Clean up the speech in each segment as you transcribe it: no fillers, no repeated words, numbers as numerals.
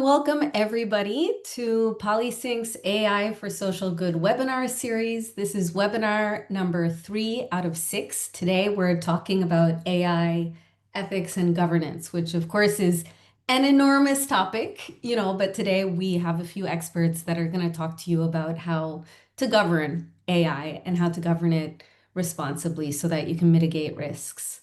welcome everybody to PoliSync's AI for Social Good webinar series. This is webinar number 3 out of 6. Today we're talking about AI ethics and governance, which of course is an enormous topic, but today we have a few experts that are going to talk to you about how to govern AI and how to govern it responsibly so that you can mitigate risks.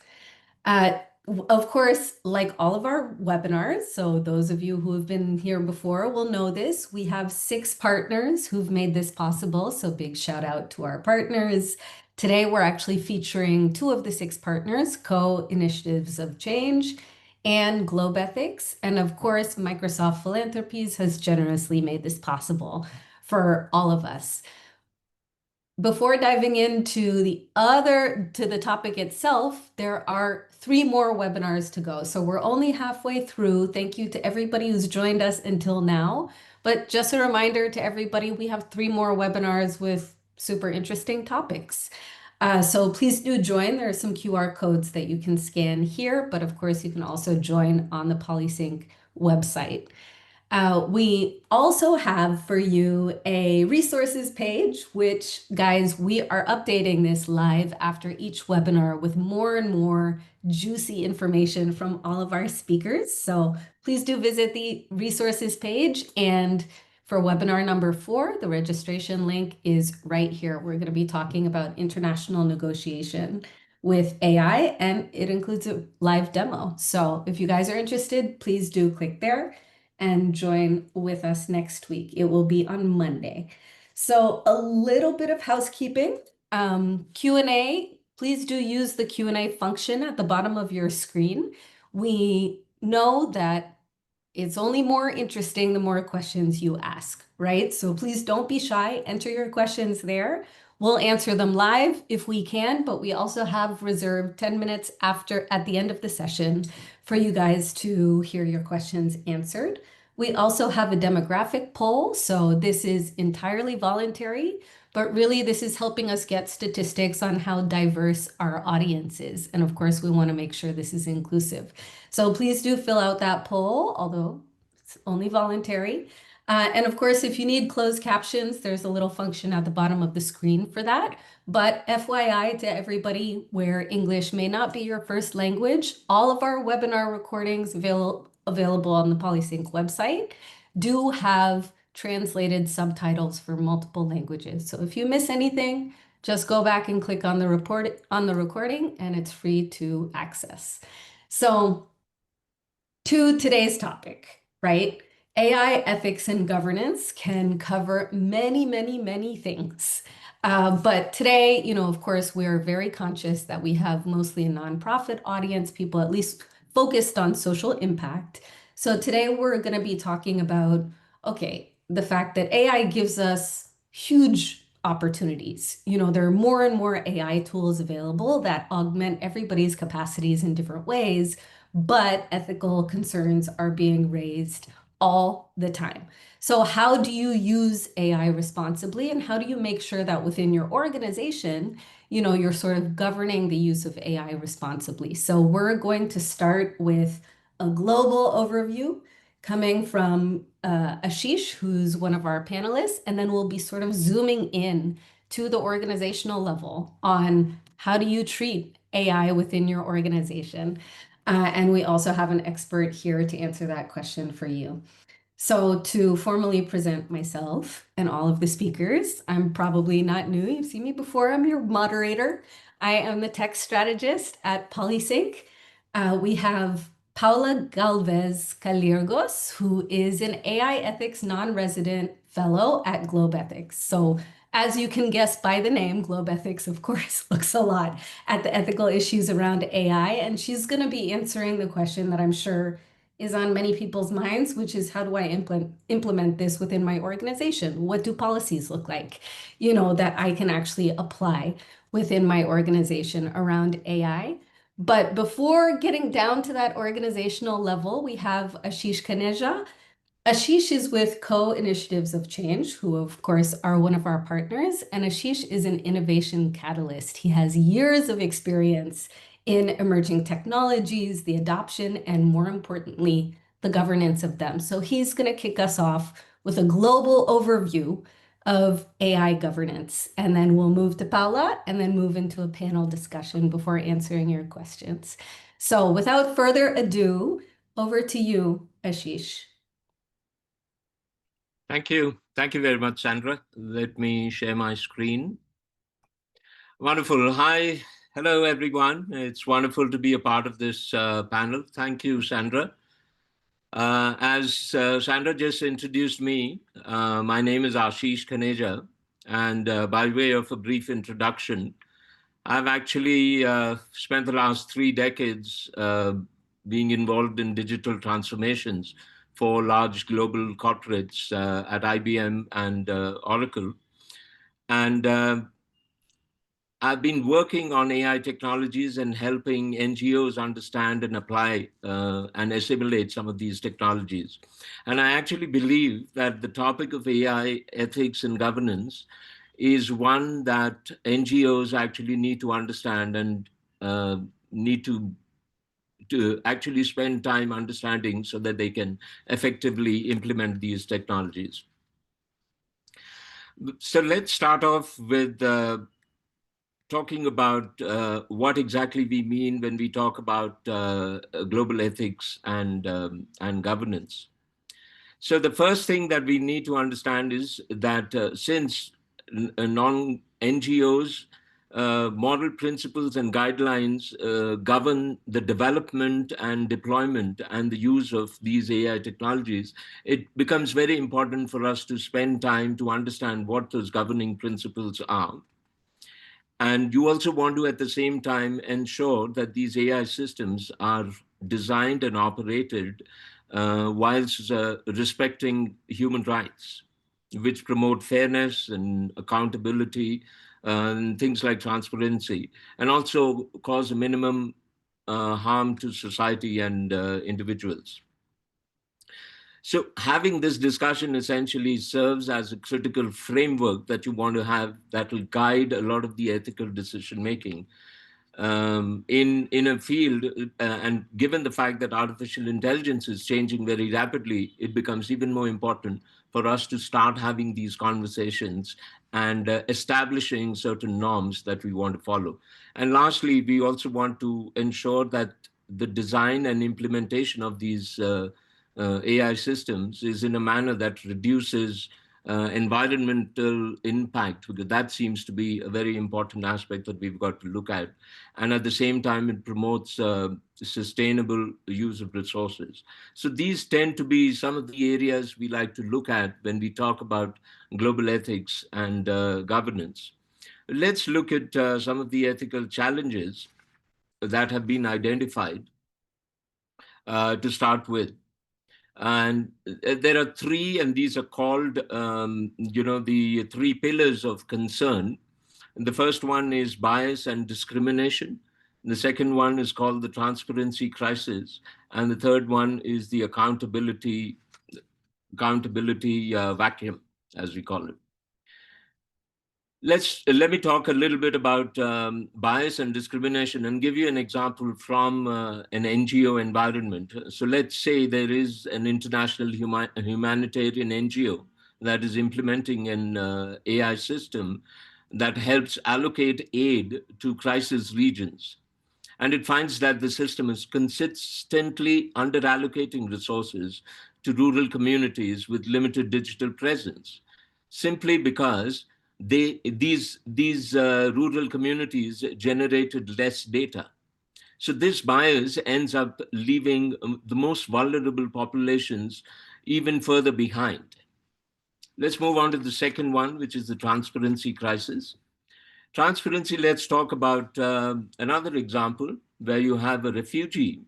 Of course, like all of our webinars, so those of you who have been here before will know this, we have 6 partners who've made this possible, so big shout out to our partners. Today, we're actually featuring 2 of the 6 partners, Caux Initiatives of Change and Globethics, and of course, Microsoft Philanthropies has generously made this possible for all of us. Before diving into the topic itself, there are 3 more webinars to go. So we're only halfway through. Thank you to everybody who's joined us until now. But just a reminder to everybody, we have 3 more webinars with super interesting topics. So please do join. There are some QR codes that you can scan here, but of course you can also join on the PoliSync website. We also have for you a resources page, which, guys, we are updating this live after each webinar with more and more juicy information from all of our speakers. So please do visit the resources page. And for webinar number 4, the registration link is right here. We're going to be talking about international negotiation with AI, and it includes a live demo. So if you guys are interested, please do click there and join with us next week. It will be on Monday. So a little bit of housekeeping. Q&A, please do use the Q&A function at the bottom of your screen. We know that it's only more interesting the more questions you ask, right? So please don't be shy. Enter your questions there. We'll answer them live if we can, but we also have reserved 10 minutes at the end of the session for you guys to hear your questions answered. We also have a demographic poll, so this is entirely voluntary, but really this is helping us get statistics on how diverse our audience is. And of course, we want to make sure this is inclusive. So please do fill out that poll, although it's only voluntary. And of course, if you need closed captions, there's a little function at the bottom of the screen for that. But FYI to everybody where English may not be your first language, all of our webinar recordings available on the PoliSync website do have translated subtitles for multiple languages. So if you miss anything, just go back and click on the recording and it's free to access. So to today's topic, right? AI ethics and governance can cover many, many, many things. But today, of course, we're very conscious that we have mostly a nonprofit audience, people at least focused on social impact. So today we're going to be talking about, okay, the fact that AI gives us huge opportunities. There are more and more AI tools available that augment everybody's capacities in different ways, but ethical concerns are being raised all the time. So how do you use AI responsibly, and how do you make sure that within your organization, you're sort of governing the use of AI responsibly? So we're going to start with a global overview coming from Asheesh, who's one of our panelists, and then we'll be sort of zooming in to the organizational level on how do you treat AI within your organization. And we also have an expert here to answer that question for you. So to formally present myself and all of the speakers, I'm probably not new. You've seen me before. I'm your moderator. I am the tech strategist at PoliSync. We have Paola Galvez Callirgos, who is an AI ethics non-resident fellow at Globethics. So as you can guess by the name, Globethics, of course, looks a lot at the ethical issues around AI. And she's going to be answering the question that I'm sure is on many people's minds, which is how do I implement this within my organization? What do policies look like, that I can actually apply within my organization around AI? But before getting down to that organizational level, we have Asheesh Khaneja. Asheesh is with Caux Initiatives of Change, who of course are one of our partners, and Asheesh is an innovation catalyst. He has years of experience in emerging technologies, the adoption, and more importantly, the governance of them. So he's going to kick us off with a global overview of AI governance, and then we'll move to Paola and then move into a panel discussion before answering your questions. So without further ado, over to you, Asheesh. Thank you. Thank you very much, Sandra. Let me share my screen. Wonderful. Hi. Hello, everyone. It's wonderful to be a part of this panel. Thank you, Sandra. As Sandra just introduced me, my name is Asheesh Khaneja, and by way of a brief introduction, I've actually spent the last 3 decades being involved in digital transformations for large global corporates at IBM and Oracle. And I've been working on AI technologies and helping NGOs understand and apply and assimilate some of these technologies. And I actually believe that the topic of AI ethics and governance is one that NGOs actually need to understand and need to actually spend time understanding so that they can effectively implement these technologies. So let's start off with talking about what exactly we mean when we talk about global ethics and governance. So the first thing that we need to understand is that since non-NGOs, moral principles and guidelines govern the development and deployment and the use of these AI technologies, it becomes very important for us to spend time to understand what those governing principles are. And you also want to, at the same time, ensure that these AI systems are designed and operated whilst respecting human rights, which promote fairness and accountability and things like transparency, and also cause a minimum harm to society and individuals. So having this discussion essentially serves as a critical framework that you want to have that will guide a lot of the ethical decision making in a field. And given the fact that artificial intelligence is changing very rapidly, it becomes even more important for us to start having these conversations and establishing certain norms that we want to follow. And lastly, we also want to ensure that the design and implementation of these AI systems is in a manner that reduces environmental impact, because that seems to be a very important aspect that we've got to look at. And at the same time, it promotes sustainable use of resources. So these tend to be some of the areas we like to look at when we talk about global ethics and governance. Let's look at some of the ethical challenges that have been identified to start with. And there are 3, and these are called, the 3 pillars of concern. And the first one is bias and discrimination. The second one is called the transparency crisis. And the third one is the accountability vacuum, as we call it. Let me talk a little bit about bias and discrimination and give you an example from an NGO environment. So let's say there is an international humanitarian NGO that is implementing an AI system that helps allocate aid to crisis regions. And it finds that the system is consistently under-allocating resources to rural communities with limited digital presence, simply because these rural communities generated less data. So this bias ends up leaving the most vulnerable populations even further behind. Let's move on to the second one, which is the transparency crisis. Transparency, let's talk about another example where you have a refugee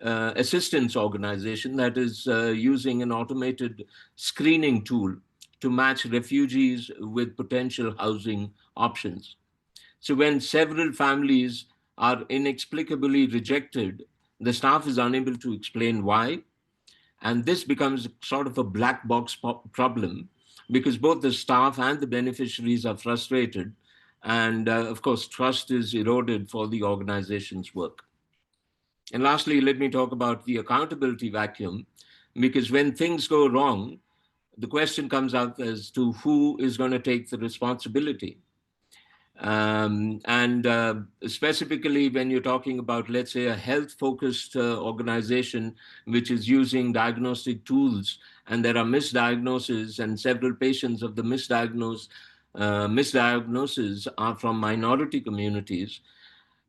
assistance organization that is using an automated screening tool to match refugees with potential housing options. So when several families are inexplicably rejected, the staff is unable to explain why. And this becomes sort of a black box problem because both the staff and the beneficiaries are frustrated. And of course, trust is eroded for the organization's work. And lastly, let me talk about the accountability vacuum. because when things go wrong, the question comes up as to who is going to take the responsibility. And specifically, when you're talking about, let's say, a health focused organization which is using diagnostic tools, and there are misdiagnoses, and several patients of the misdiagnoses are from minority communities,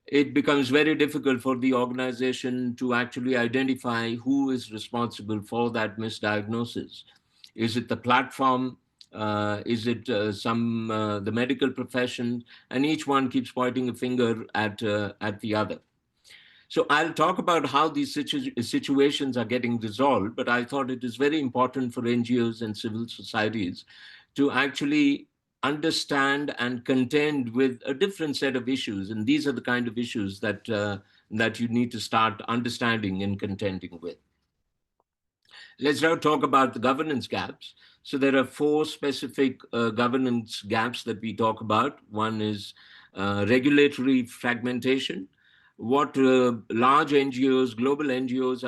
it becomes very difficult for the organization to actually identify who is responsible for that misdiagnosis. Is it the platform? Is it the medical profession? And each one keeps pointing a finger at the other. So I'll talk about how these situations are getting resolved, but I thought it is very important for NGOs and civil societies to actually understand and contend with a different set of issues. And these are the kind of issues that you need to start understanding and contending with. Let's now talk about the governance gaps. So there are four specific governance gaps that we talk about. One is regulatory fragmentation. What large NGOs, global NGOs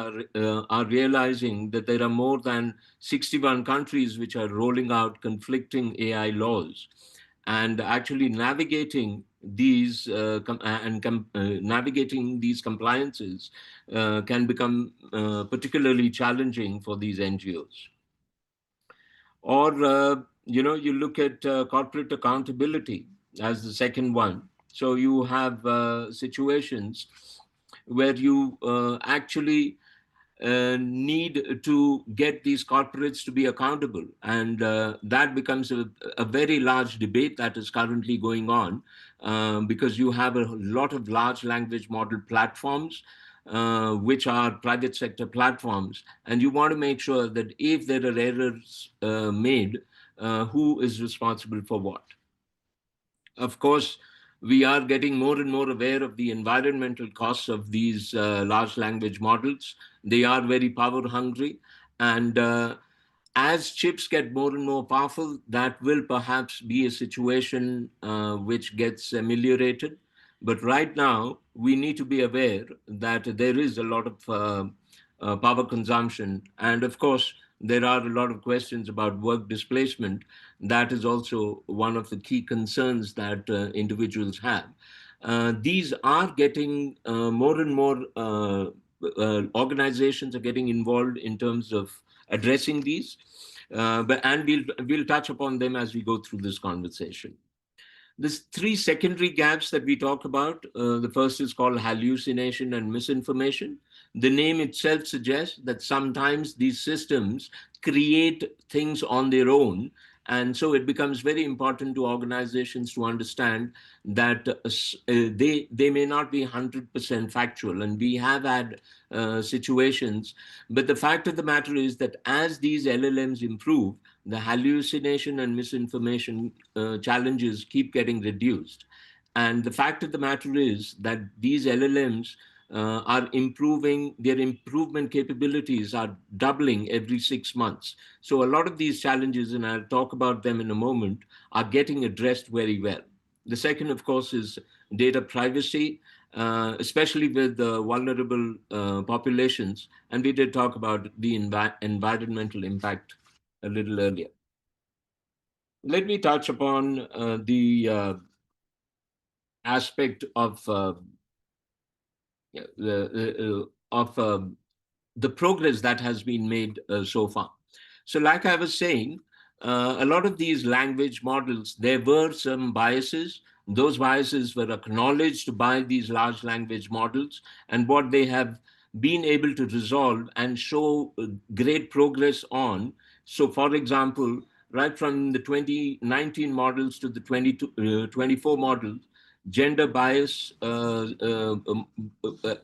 are realizing that there are more than 61 countries which are rolling out conflicting AI laws, and actually navigating these navigating these compliances can become particularly challenging for these NGOs. Or you look at corporate accountability as the second one. So you have situations where you actually need to get these corporates to be accountable. And that becomes a very large debate that is currently going on, because you have a lot of large language model platforms, which are private sector platforms. And you want to make sure that if there are errors made, who is responsible for what? Of course, we are getting more and more aware of the environmental costs of these large language models. They are very power hungry. And as chips get more and more powerful, that will perhaps be a situation which gets ameliorated. But right now, we need to be aware that there is a lot of power consumption. And of course, there are a lot of questions about work displacement. That is also one of the key concerns that individuals have. These are getting more and more organizations are getting involved in terms of addressing these, and we'll touch upon them as we go through this conversation. There's three secondary gaps that we talk about. The first is called hallucination and misinformation. The name itself suggests that sometimes these systems create things on their own. And so it becomes very important to organizations to understand that they may not be 100% factual. And we have had situations. But the fact of the matter is that as these LLMs improve, the hallucination and misinformation challenges keep getting reduced. And the fact of the matter is that these LLMs are improving, their improvement capabilities are doubling every 6 months. So a lot of these challenges, and I'll talk about them in a moment, are getting addressed very well. The second, of course, is data privacy, especially with vulnerable populations. And we did talk about the environmental impact a little earlier. Let me touch upon the aspect of the progress that has been made so far. So like I was saying, a lot of these language models, there were some biases. Those biases were acknowledged by these large language models, and what they have been able to resolve and show great progress on. So for example, right from the 2019 models to the 24 models, gender bias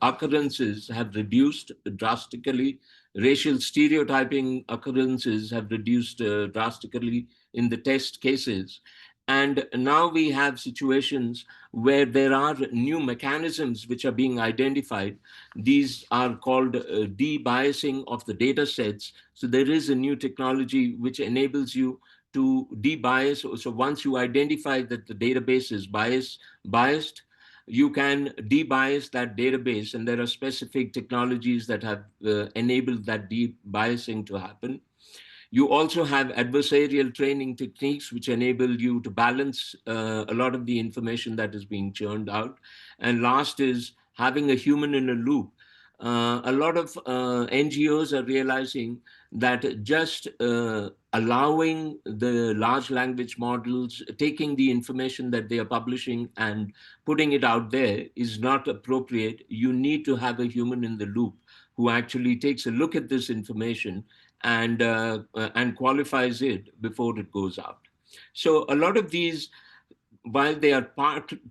occurrences have reduced drastically. Racial stereotyping occurrences have reduced drastically in the test cases. And now we have situations where there are new mechanisms which are being identified. These are called de-biasing of the data sets. So there is a new technology which enables you to de-bias. So once you identify that the database is biased, you can debias that database, and there are specific technologies that have enabled that debiasing to happen. You also have adversarial training techniques which enable you to balance a lot of the information that is being churned out. And last is having a human in a loop. A lot of NGOs are realizing that just allowing the large language models, taking the information that they are publishing and putting it out there is not appropriate. You need to have a human in the loop who actually takes a look at this information and qualifies it before it goes out. So a lot of these, while they are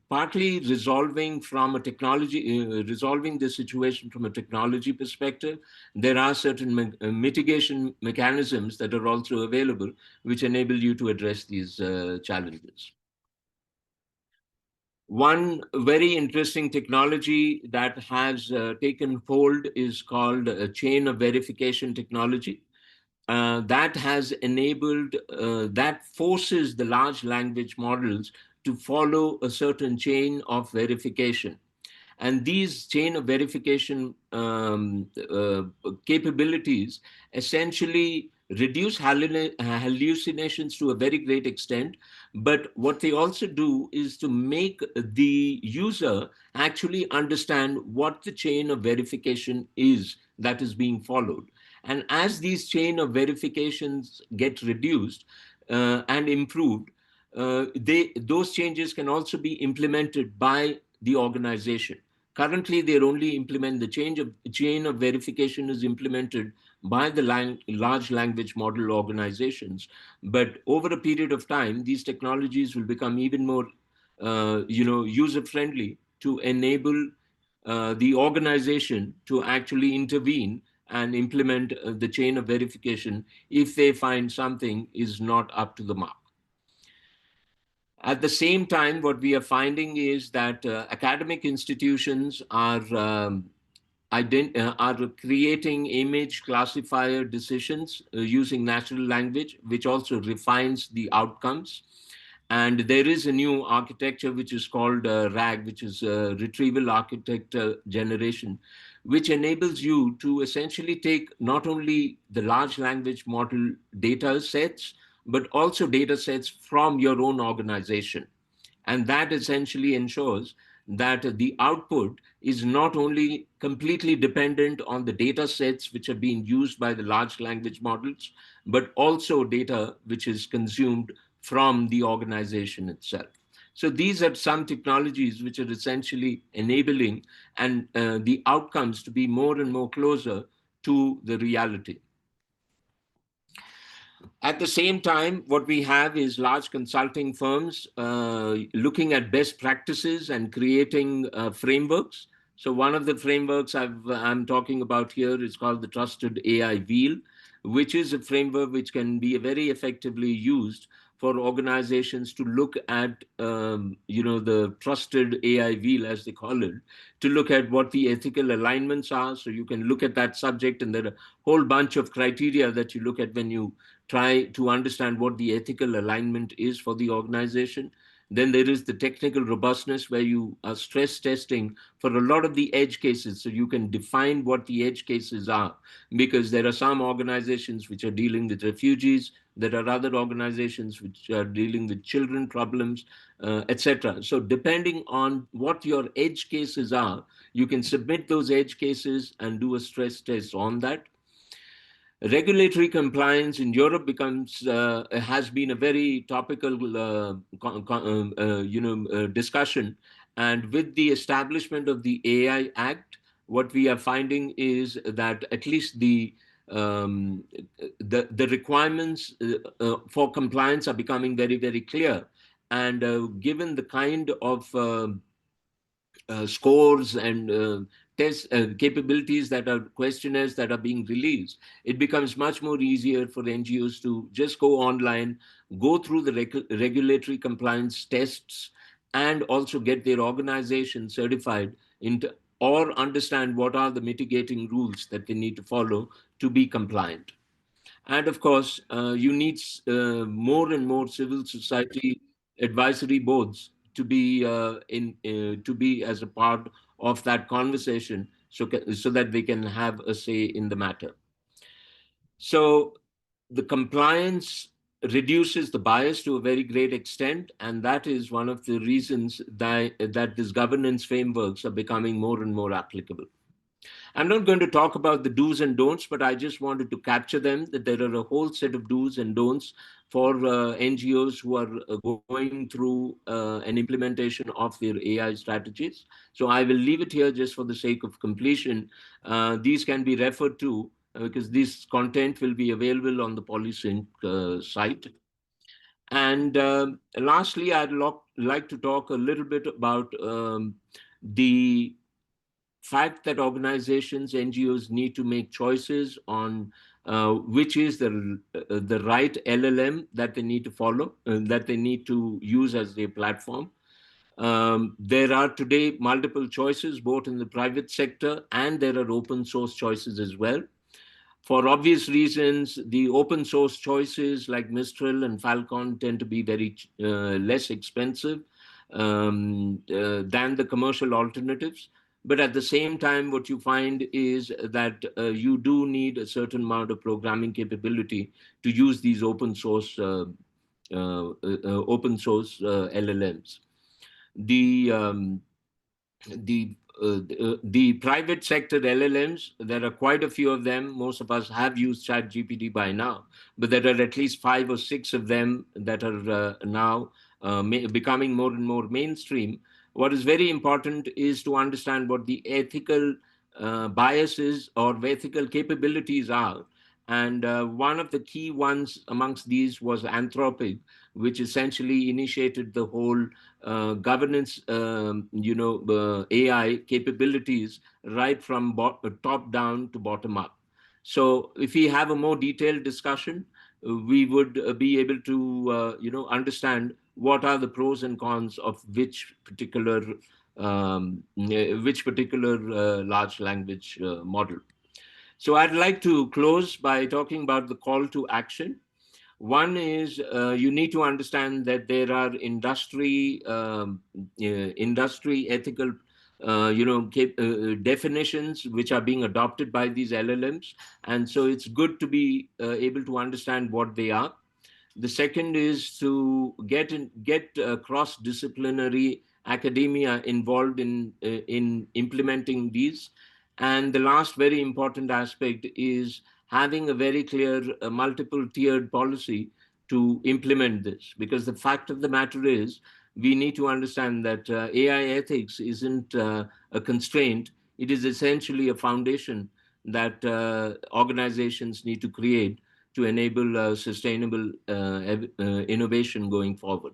partly resolving from a technology, resolving the situation from a technology perspective, there are certain mitigation mechanisms that are also available, which enable you to address these challenges. One very interesting technology that has taken hold is called a chain of verification technology. That has enabled, that forces the large language models to follow a certain chain of verification. And these chain of verification capabilities essentially reduce hallucinations to a very great extent. But what they also do is to make the user actually understand what the chain of verification is that is being followed. And as these chain of verifications get reduced and improved, those changes can also be implemented by the organization. Currently, they only implement the chain of verification is implemented by the large language model organizations. But over a period of time, these technologies will become even more, user friendly to enable the organization to actually intervene and implement the chain of verification if they find something is not up to the mark. At the same time, what we are finding is that academic institutions are creating image classifier decisions using natural language, which also refines the outcomes. And there is a new architecture which is called RAG, which is Retrieval Architecture Generation, which enables you to essentially take not only the large language model data sets, but also data sets from your own organization. And that essentially ensures that the output is not only completely dependent on the data sets which are being used by the large language models, but also data which is consumed from the organization itself. So these are some technologies which are essentially enabling and the outcomes to be more and more closer to the reality. At the same time, what we have is large consulting firms looking at best practices and creating frameworks. So one of the frameworks I'm talking about here is called the Trusted AI Wheel, which is a framework which can be very effectively used for organizations to look at, the trusted AI wheel, as they call it, to look at what the ethical alignments are. So you can look at that subject, and there are a whole bunch of criteria that you look at when you try to understand what the ethical alignment is for the organization. Then there is the technical robustness, where you are stress testing for a lot of the edge cases. So you can define what the edge cases are, because there are some organizations which are dealing with refugees, there are other organizations which are dealing with children problems, etc. So depending on what your edge cases are, you can submit those edge cases and do a stress test on that. Regulatory compliance in Europe has been a very topical discussion, and with the establishment of the AI Act, what we are finding is that at least the requirements for compliance are becoming very, very clear. And given the kind of scores and test capabilities that are questionnaires that are being released, it becomes much more easier for NGOs to just go online, go through the regulatory compliance tests, and also get their organization certified into, or understand what are the mitigating rules that they need to follow to be compliant. And of course, you need more and more civil society advisory boards to be to be as a part of that conversation, so that they can have a say in the matter. So the compliance reduces the bias to a very great extent, and that is one of the reasons that these governance frameworks are becoming more and more applicable. I'm not going to talk about the do's and don'ts, but I just wanted to capture them, that there are a whole set of do's and don'ts for NGOs who are going through an implementation of their AI strategies. So I will leave it here just for the sake of completion. These can be referred to because this content will be available on the PoliSync site. And lastly, I'd like to talk a little bit about the fact that organizations, NGOs need to make choices on which is the right LLM that they need to follow, that they need to use as their platform. There are today multiple choices, both in the private sector, and there are open source choices as well. For obvious reasons, the open source choices like Mistral and Falcon tend to be very less expensive than the commercial alternatives. But at the same time, what you find is that you do need a certain amount of programming capability to use these open source LLMs. The the private sector LLMs, there are quite a few of them. Most of us have used ChatGPT by now, but there are at least 5 or 6 of them that are now becoming more and more mainstream. What is very important is to understand what the ethical biases or ethical capabilities are. And one of the key ones amongst these was Anthropic, which essentially initiated the whole governance, AI capabilities right from top down to bottom up. So if we have a more detailed discussion, we would be able to, understand what are the pros and cons of which particular large language model. So I'd like to close by talking about the call to action. One is you need to understand that there are industry ethical, definitions which are being adopted by these LLMs, and so it's good to be able to understand what they are. The second is to get cross-disciplinary academia involved in implementing these. And the last very important aspect is having a very clear multiple tiered policy to implement this, because the fact of the matter is we need to understand that AI ethics isn't a constraint. It is essentially a foundation that organizations need to create to enable sustainable innovation going forward.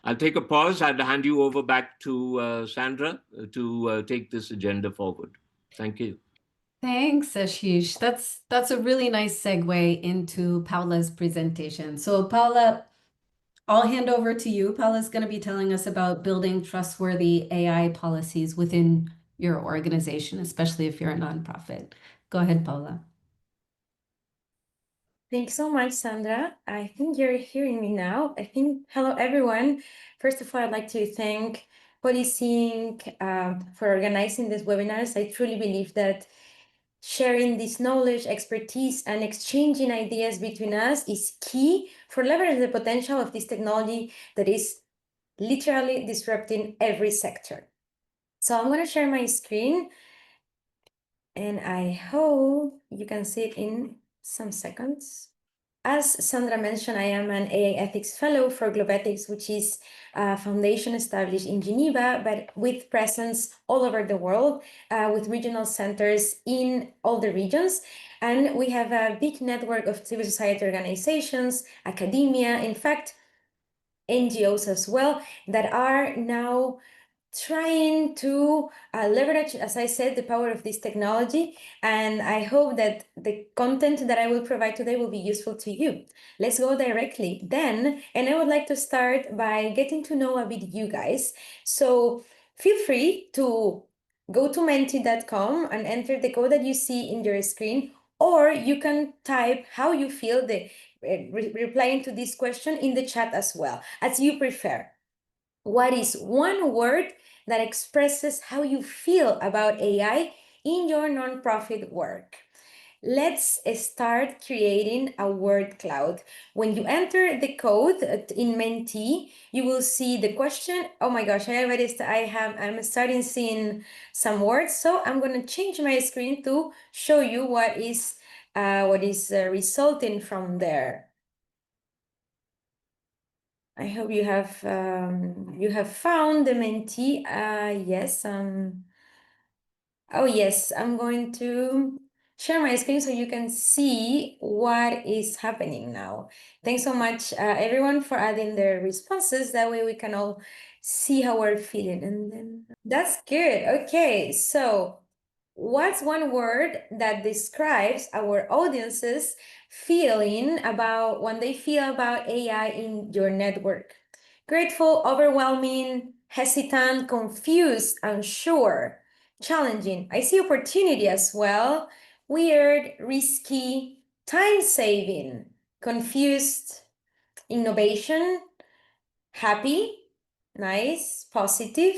I'll take a pause. I'll hand you over back to Sandra to take this agenda forward. Thank you. Thanks, Asheesh. That's a really nice segue into Paola's presentation. So Paola, I'll hand over to you. Paola's going to be telling us about building trustworthy AI policies within your organization, especially if you're a nonprofit. Go ahead, Paola. Thanks so much, Sandra. I think you're hearing me now. Hello, everyone. First of all, I'd like to thank PoliSync for organizing this webinars. I truly believe that sharing this knowledge, expertise, and exchanging ideas between us is key for leveraging the potential of this technology that is literally disrupting every sector. So I'm going to share my screen, and I hope you can see it in some seconds. As Sandra mentioned, I am an AI Ethics Fellow for Globethics, which is a foundation established in Geneva, but with presence all over the world, with regional centers in all the regions. And we have a big network of civil society organizations, academia, in fact, NGOs as well, that are now trying to leverage, as I said, the power of this technology. And I hope that the content that I will provide today will be useful to you. Let's go directly then. And I would like to start by getting to know a bit you guys. So feel free to go to menti.com and enter the code that you see in your screen, or you can type how you feel replying to this question in the chat as well, as you prefer. What is one word that expresses how you feel about AI in your nonprofit work? Let's start creating a word cloud. When you enter the code in Menti, you will see the question. Oh my gosh, I'm starting seeing some words. So I'm going to change my screen to show you what is resulting from there. I hope you have found the Menti. Yes. Oh yes, I'm going to share my screen so you can see what is happening now. Thanks so much, everyone, for adding their responses. That way we can all see how we're feeling. And then that's good. Okay, so what's one word that describes our audience's feeling about when they feel about AI in your network? Grateful, overwhelming, hesitant, confused, unsure, challenging. I see opportunity as well. Weird, risky, time-saving, confused, innovation, happy, nice, positive.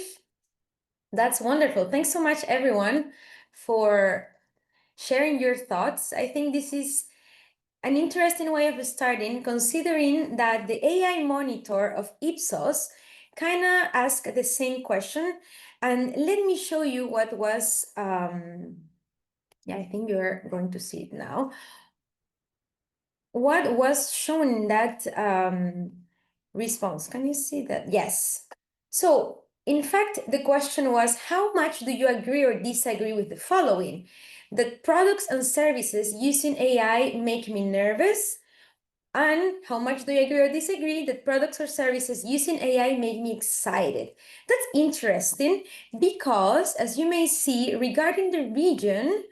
That's wonderful. Thanks so much, everyone, for sharing your thoughts. I think this is an interesting way of starting, considering that the AI monitor of Ipsos kind of asked the same question. And let me show you what was, yeah, I think you're going to see it now. What was shown in that response? Can you see that? Yes. So, in fact, the question was, how much do you agree or disagree with the following? That products and services using AI make me nervous, and how much do you agree or disagree that products or services using AI make me excited? That's interesting because, as you may see, regarding the region,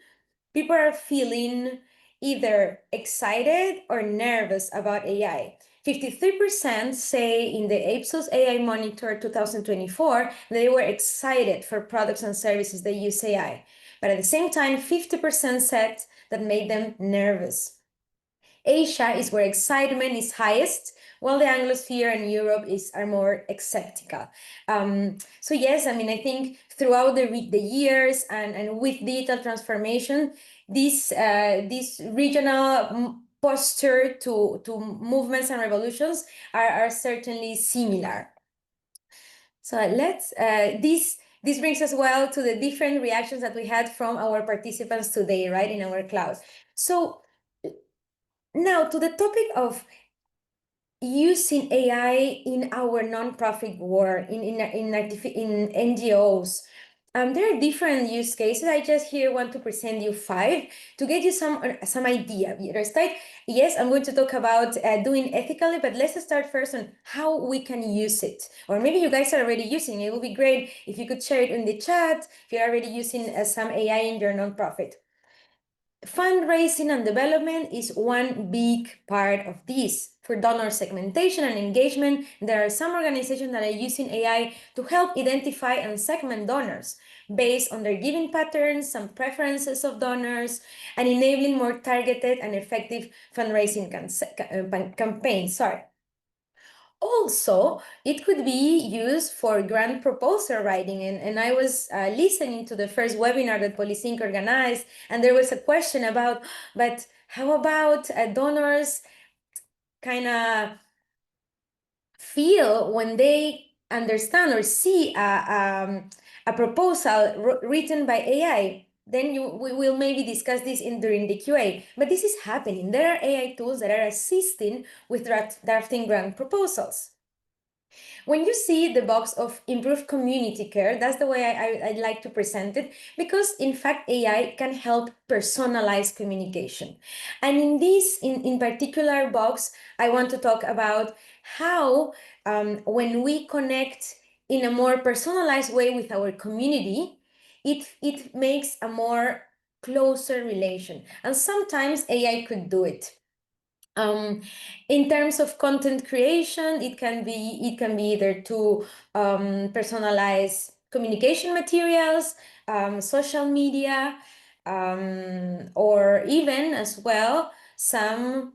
people are feeling either excited or nervous about AI. 53% say in the Ipsos AI Monitor 2024 they were excited for products and services that use AI. But at the same time, 50% said that made them nervous. Asia is where excitement is highest, while the Anglosphere and Europe are more skeptical. So yes, I mean, I think throughout the years and with digital transformation, this regional posture to movements and revolutions are certainly similar. So let's this brings us well to the different reactions that we had from our participants today, right, in our class. So now to the topic of using AI in our nonprofit work, in NGOs. There are different use cases. I just here want to present you 5 to get you some idea. Yes, I'm going to talk about doing ethically, but let's start first on how we can use it. Or maybe you guys are already using it. It would be great if you could share it in the chat if you're already using some AI in your nonprofit. Fundraising and development is one big part of this. For donor segmentation and engagement, there are some organizations that are using AI to help identify and segment donors based on their giving patterns, some preferences of donors, and enabling more targeted and effective fundraising campaigns. Also, it could be used for grant proposal writing. And I was listening to the first webinar that PoliSync organized, and there was a question about, but how about donors kind of feel when they understand or see a proposal written by AI? Then we will maybe discuss this during the QA. But this is happening. There are AI tools that are assisting with drafting grant proposals. When you see the box of improved community care, that's the way I like to present it, because in fact AI can help personalize communication. And in this in particular box, I want to talk about how when we connect in a more personalized way with our community, it makes a more closer relation. And sometimes AI could do it. In terms of content creation, it can be either to personalize communication materials, social media, or even as well some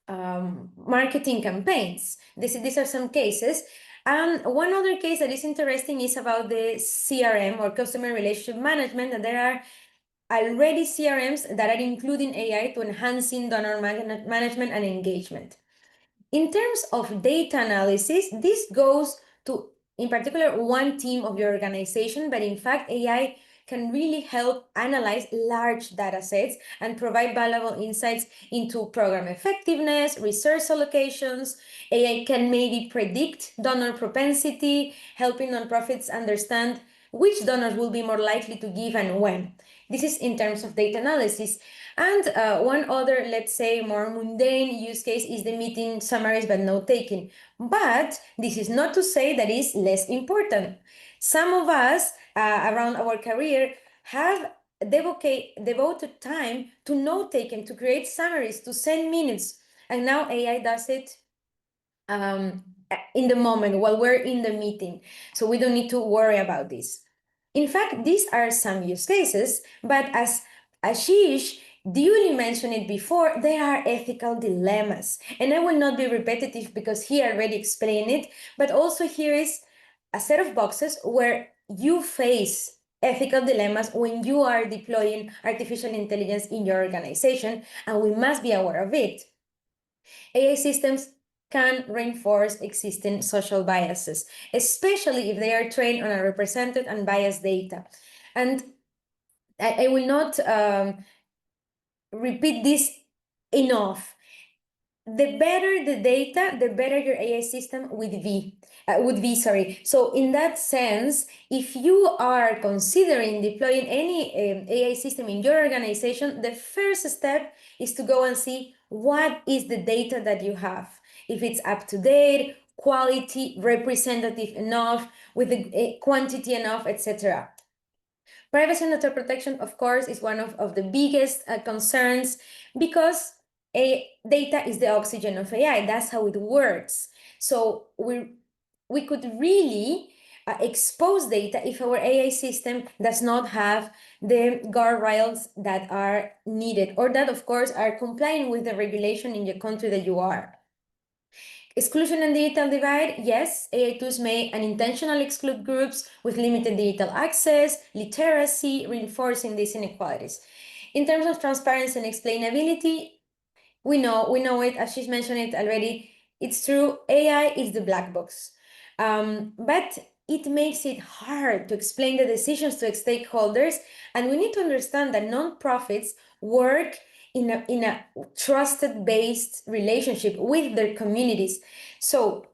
marketing campaigns. These are some cases. And one other case that is interesting is about the CRM, or customer relationship management, and there are already CRMs that are including AI to enhancing donor management and engagement. In terms of data analysis, this goes to, in particular, one team of your organization, but in fact, AI can really help analyze large data sets and provide valuable insights into program effectiveness, resource allocations. AI can maybe predict donor propensity, helping nonprofits understand which donors will be more likely to give and when. This is in terms of data analysis. And one other, let's say, more mundane use case is the meeting summaries but note taking. But this is not to say that it's less important. Some of us around our career have devoted time to note taking, to create summaries, to send minutes. And now AI does it in the moment while we're in the meeting. So we don't need to worry about this. In fact, these are some use cases, but as Asheesh duly mentioned it before, there are ethical dilemmas. And I will not be repetitive because he already explained it, but also here is a set of boxes where you face ethical dilemmas when you are deploying artificial intelligence in your organization, and we must be aware of it. AI systems can reinforce existing social biases, especially if they are trained on unrepresented and biased data. And I will not repeat this enough. The better the data, the better your AI system would be. So in that sense, if you are considering deploying any AI system in your organization, the first step is to go and see what is the data that you have. If it's up to date, quality, representative enough, with the quantity enough, etc. Privacy and data protection, of course, is one of the biggest concerns, because data is the oxygen of AI. That's how it works. So we could really expose data if our AI system does not have the guardrails that are needed, or that, of course, are complying with the regulation in the country that you are. Exclusion and digital divide, yes, AI tools may unintentionally exclude groups with limited digital access, literacy, reinforcing these inequalities. In terms of transparency and explainability, we know it, as she's mentioned it already, it's true, AI is the black box. But it makes it hard to explain the decisions to stakeholders, and we need to understand that nonprofits work in a trusted-based relationship with their communities. So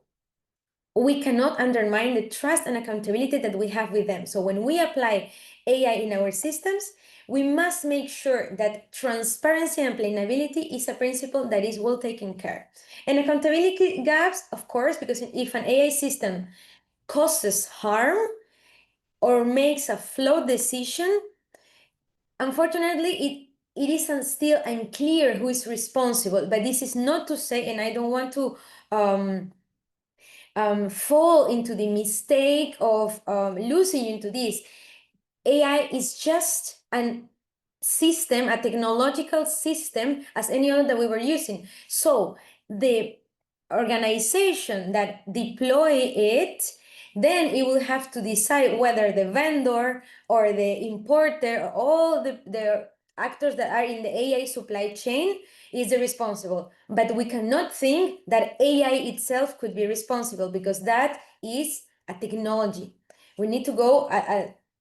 we cannot undermine the trust and accountability that we have with them. So when we apply AI in our systems, we must make sure that transparency and explainability is a principle that is well taken care. And accountability gaps, of course, because if an AI system causes harm or makes a flawed decision, unfortunately, it isn't still unclear who is responsible. But this is not to say, and I don't want to fall into the mistake of losing into this. AI is just a system, a technological system, as any other that we were using. So the organization that deploy it, then it will have to decide whether the vendor or the importer, or all the actors that are in the AI supply chain is the responsible. But we cannot think that AI itself could be responsible, because that is a technology. We need to go,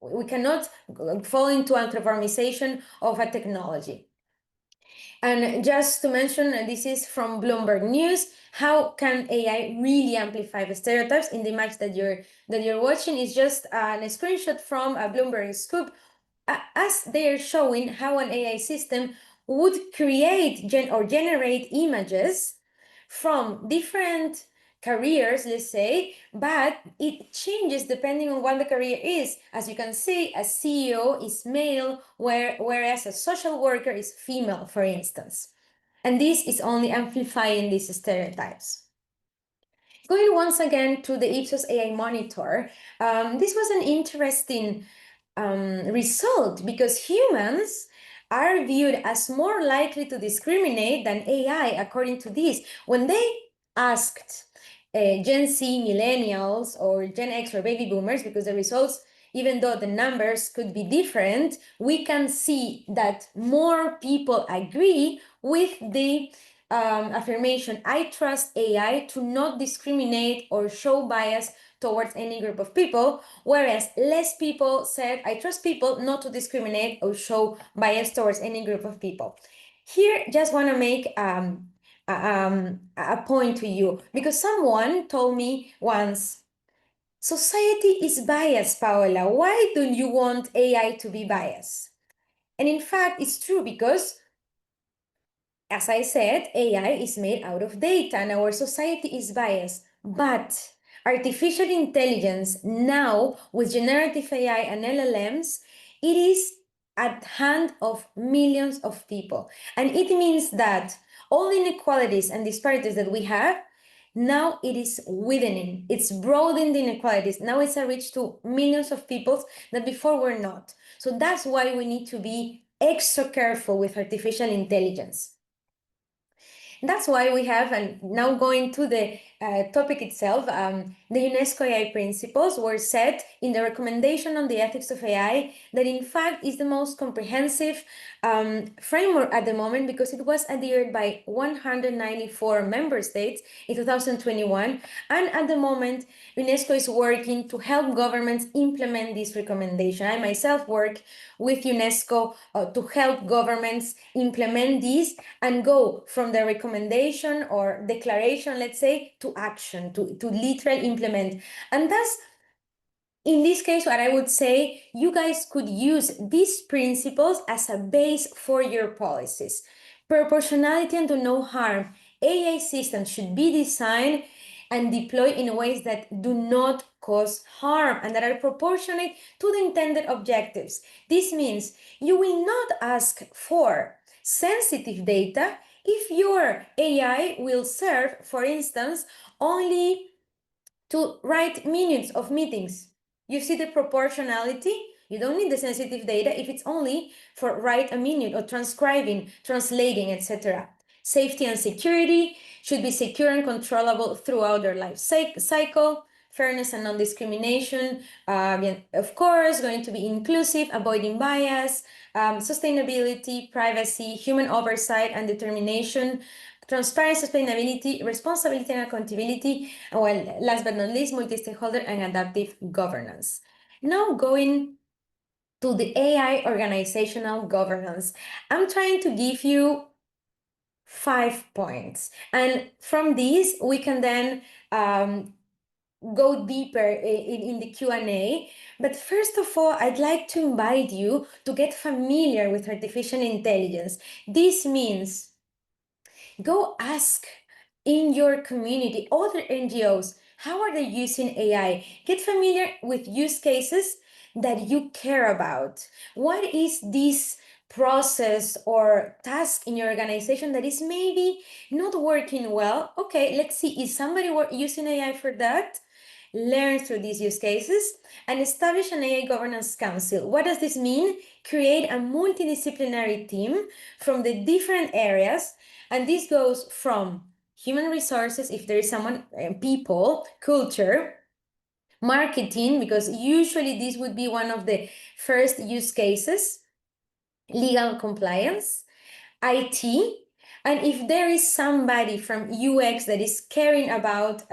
we cannot fall into anthropomorphization of a technology. And just to mention, this is from Bloomberg News, how can AI really amplify the stereotypes? In the image that you're watching is just a screenshot from a Bloomberg Scoop, as they are showing how an AI system would create or generate images from different careers, let's say, but it changes depending on what the career is. As you can see, a CEO is male, whereas a social worker is female, for instance. And this is only amplifying these stereotypes. Going once again to the Ipsos AI Monitor, this was an interesting result, because humans are viewed as more likely to discriminate than AI, according to this. When they asked Gen Z, millennials, or Gen X or baby boomers, because the results, even though the numbers could be different, we can see that more people agree with the affirmation, I trust AI to not discriminate or show bias towards any group of people, whereas less people said, I trust people not to discriminate or show bias towards any group of people. Here, just want to make a point to you, because someone told me once, society is biased, Paola. Why don't you want AI to be biased? And in fact, it's true, because as I said, AI is made out of data and our society is biased. But artificial intelligence now, with generative AI and LLMs, it is at hand of millions of people. And it means that all inequalities and disparities that we have, now it is widening. It's broadening the inequalities. Now it's a reach to millions of people that before were not. So that's why we need to be extra careful with artificial intelligence. That's why we have, and now going to the topic itself, the UNESCO AI principles were set in the recommendation on the ethics of AI that in fact is the most comprehensive framework at the moment, because it was adhered by 194 member states in 2021. And at the moment, UNESCO is working to help governments implement this recommendation. I myself work with UNESCO to help governments implement this and go from the recommendation or declaration, let's say, to action, to literally implement. And that's, in this case, what I would say, you guys could use these principles as a base for your policies. Proportionality and do no harm. AI systems should be designed and deployed in ways that do not cause harm and that are proportionate to the intended objectives. This means you will not ask for sensitive data if your AI will serve, for instance, only to write minutes of meetings. You see the proportionality? You don't need the sensitive data if it's only for write a minute or transcribing, translating, etc. Safety and security should be secure and controllable throughout their life cycle. Fairness and non-discrimination, of course, going to be inclusive, avoiding bias, sustainability, privacy, human oversight and determination, transparency, sustainability, responsibility and accountability, and well, last but not least, multi-stakeholder and adaptive governance. Now going to the AI organizational governance, I'm trying to give you 5 points. And from these, we can then go deeper in the Q&A. But first of all, I'd like to invite you to get familiar with artificial intelligence. This means go ask in your community, other NGOs, how are they using AI? Get familiar with use cases that you care about. What is this process or task in your organization that is maybe not working well? Okay, let's see, is somebody using AI for that? Learn through these use cases and establish an AI governance council. What does this mean? Create a multidisciplinary team from the different areas, and this goes from human resources, if there is someone, people, culture, marketing, because usually this would be one of the first use cases, legal compliance, IT, and if there is somebody from UX that is caring about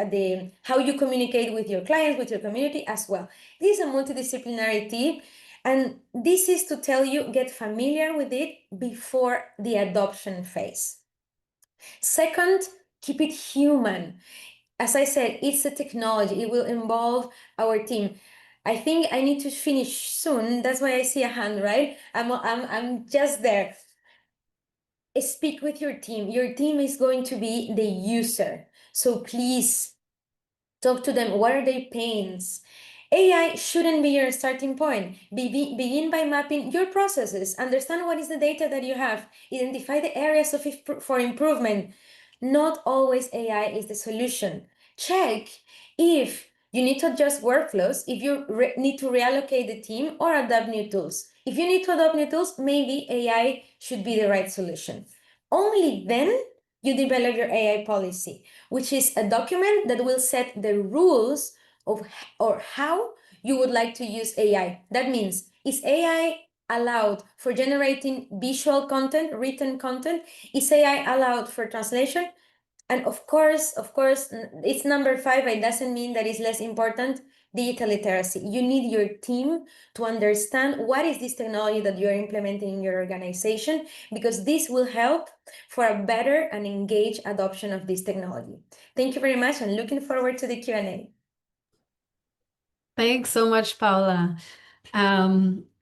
how you communicate with your clients, with your community as well. This is a multidisciplinary team, and this is to tell you, get familiar with it before the adoption phase. Second, keep it human. As I said, it's a technology. It will involve our team. I think I need to finish soon. That's why I see a hand, right? I'm just there. Speak with your team. Your team is going to be the user. So please talk to them. What are their pains? AI shouldn't be your starting point. Begin by mapping your processes. Understand what is the data that you have. Identify the areas for improvement. Not always AI is the solution. Check if you need to adjust workflows, if you need to reallocate the team or adopt new tools. If you need to adopt new tools, maybe AI should be the right solution. Only then you develop your AI policy, which is a document that will set the rules of or how you would like to use AI. That means, is AI allowed for generating visual content, written content? Is AI allowed for translation? And of course, it's number 5. It doesn't mean that it's less important. Digital literacy. You need your team to understand what is this technology that you're implementing in your organization, because this will help for a better and engaged adoption of this technology. Thank you very much, and looking forward to the Q&A. Thanks so much, Paola.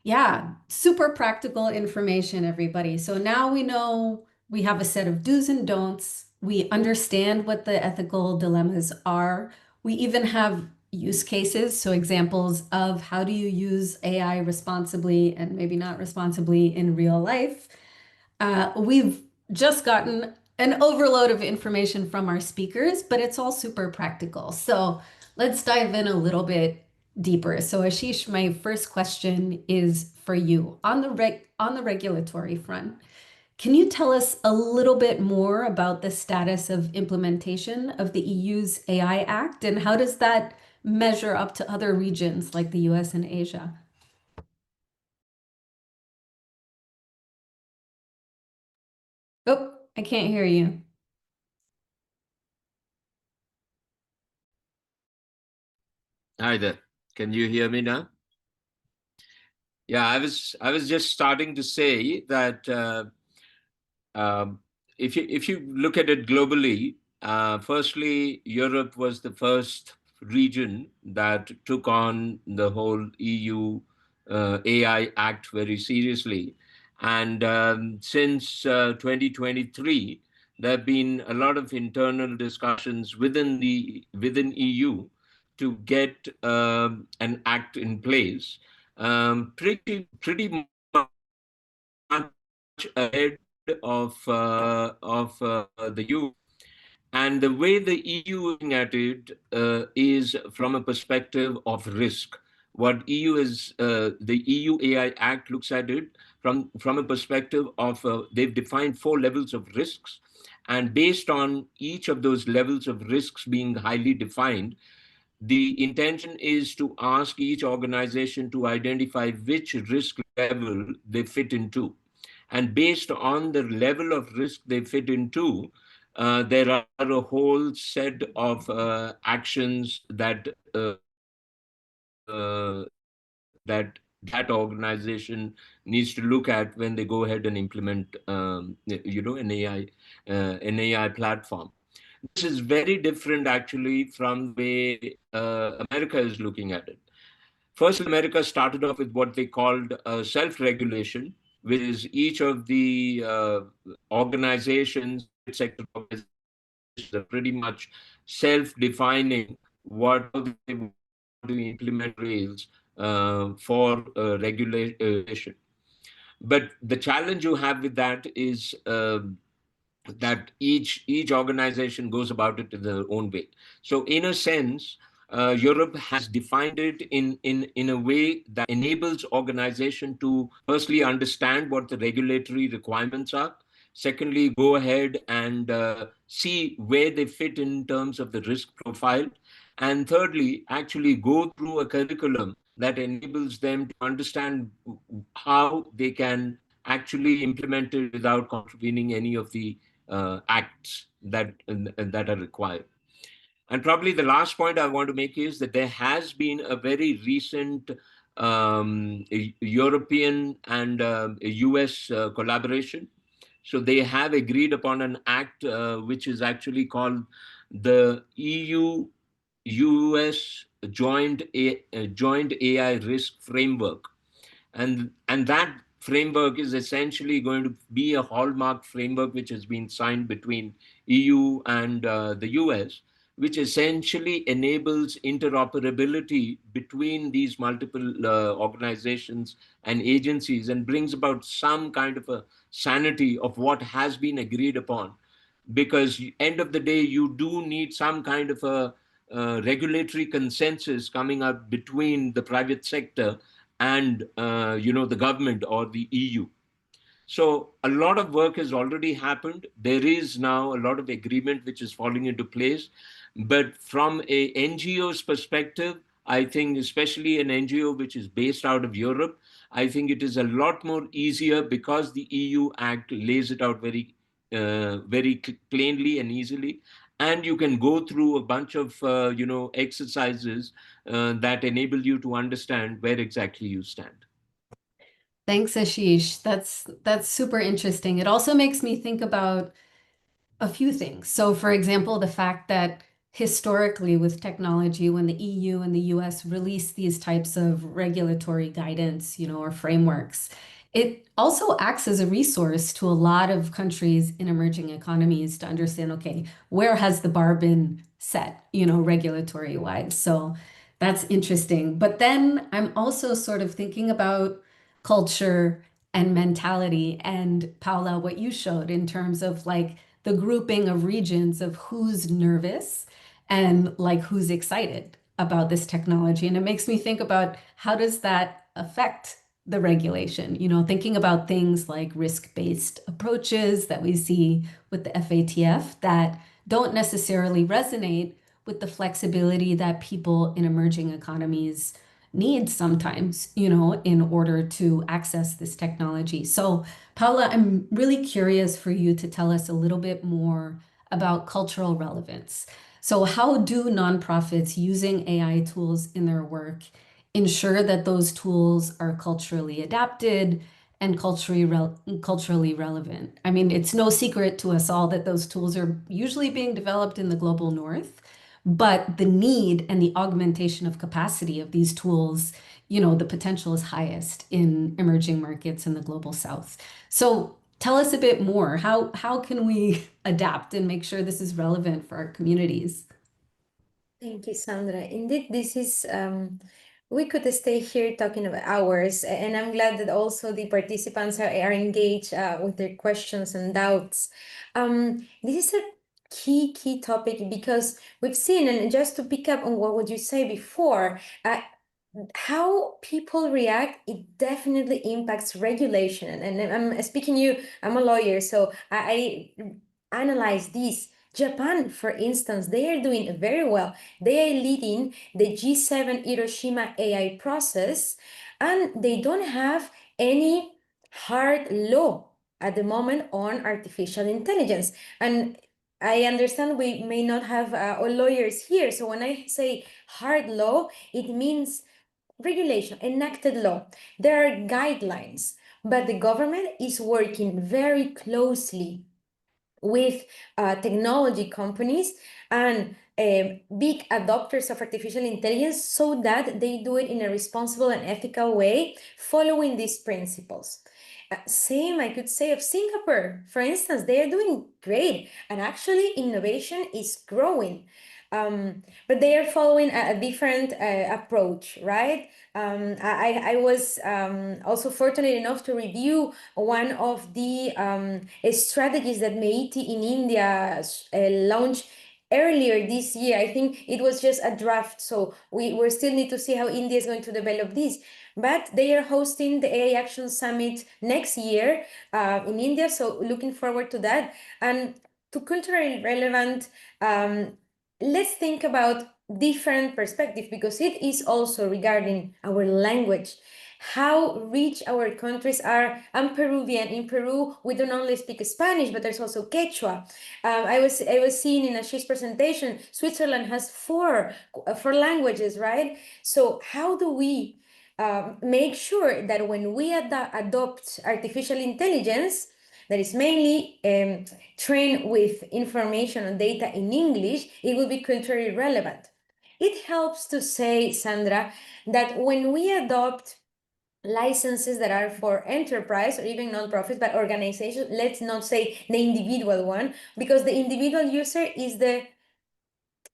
Yeah, super practical information, everybody. So now we know we have a set of do's and don'ts. We understand what the ethical dilemmas are. We even have use cases, so examples of how do you use AI responsibly and maybe not responsibly in real life. We've just gotten an overload of information from our speakers, but it's all super practical. So let's dive in a little bit deeper. So Asheesh, my first question is for you. On the regulatory front, can you tell us a little bit more about the status of implementation of the EU's AI Act, and how does that measure up to other regions like the US and Asia? Oh, I can't hear you. Hi there. Can you hear me now? Yeah, I was just starting to say that if you look at it globally, firstly, Europe was the first region that took on the whole EU AI Act very seriously, and since 2023, there have been a lot of internal discussions within EU to get an act in place, pretty much ahead of the EU. And the way the EU is looking at it is from a perspective of risk. What EU is, the EU AI Act looks at it from a perspective of, they've defined 4 levels of risks. And based on each of those levels of risks being highly defined, the intention is to ask each organization to identify which risk level they fit into. And based on the level of risk they fit into, there are a whole set of actions that that organization needs to look at when they go ahead and implement, an AI platform. This is very different, actually, from the way America is looking at it. First, America started off with what they called self-regulation, which is each of the organizations, sector organizations, are pretty much self-defining how they want to implement rails for regulation. But the challenge you have with that is that each organization goes about it in their own way. So in a sense, Europe has defined it in a way that enables organization to firstly understand what the regulatory requirements are, secondly go ahead and see where they fit in terms of the risk profile, and thirdly actually go through a curriculum that enables them to understand how they can actually implement it without contravening any of the acts that are required. And probably the last point I want to make is that there has been a very recent European and US collaboration. So they have agreed upon an act which is actually called the EU-US Joint AI Risk Framework. And that framework is essentially going to be a hallmark framework which has been signed between EU and the US, which essentially enables interoperability between these multiple organizations and agencies, and brings about some kind of a sanity of what has been agreed upon. Because end of the day, you do need some kind of a regulatory consensus coming up between the private sector and the government or the EU. So a lot of work has already happened. There is now a lot of agreement which is falling into place. But from a NGO's perspective, I think especially an NGO which is based out of Europe, I think it is a lot more easier because the EU Act lays it out very plainly and easily. And you can go through a bunch of exercises that enable you to understand where exactly you stand. Thanks, Asheesh. That's super interesting. It also makes me think about a few things. So, for example, the fact that historically with technology, when the EU and the US release these types of regulatory guidance, or frameworks, it also acts as a resource to a lot of countries in emerging economies to understand, okay, where has the bar been set, regulatory wise. So that's interesting. But then I'm also sort of thinking about culture and mentality and Paola, what you showed in terms of like the grouping of regions of who's nervous and like who's excited about this technology. And it makes me think about how does that affect the regulation? Thinking about things like risk-based approaches that we see with the FATF that don't necessarily resonate with the flexibility that people in emerging economies need sometimes, in order to access this technology. So Paola, I'm really curious for you to tell us a little bit more about cultural relevance. So, how do nonprofits using AI tools in their work ensure that those tools are culturally adapted and culturally relevant? I mean, it's no secret to us all that those tools are usually being developed in the global north, but the need and the augmentation of capacity of these tools, the potential is highest in emerging markets in the global south. So tell us a bit more. How can we adapt and make sure this is relevant for our communities? Thank you, Sandra. Indeed, this is, we could stay here talking about hours, and I'm glad that also the participants are engaged with their questions and doubts. This is a key topic because we've seen, and just to pick up on what would you say before, how people react, it definitely impacts regulation. And I'm speaking I'm a lawyer, so I analyze this. Japan, for instance, they are doing very well. They are leading the G7 Hiroshima AI process, and they don't have any hard law at the moment on artificial intelligence. And I understand we may not have lawyers here. So when I say hard law, it means regulation, enacted law. There are guidelines, but the government is working very closely with technology companies and big adopters of artificial intelligence so that they do it in a responsible and ethical way, following these principles. Same, I could say, of Singapore. For instance, they are doing great, and actually innovation is growing. But they are following a different approach, right? I was also fortunate enough to review one of the strategies that MEITI in India launched earlier this year. I think it was just a draft, so we still need to see how India is going to develop this. But they are hosting the AI Action Summit next year in India, so looking forward to that. And to culturally relevant, let's think about different perspective, because it is also regarding our language, how rich our countries are. I'm Peruvian. In Peru, we don't only speak Spanish, but there's also Quechua. I was seeing in Asheesh's presentation, Switzerland has four languages, right? So how do we make sure that when we adopt artificial intelligence, that is mainly trained with information and data in English, it will be culturally relevant. It helps to say, Sandra, that when we adopt licenses that are for enterprise or even non-profits, but organizations, let's not say the individual one, because the individual user is the,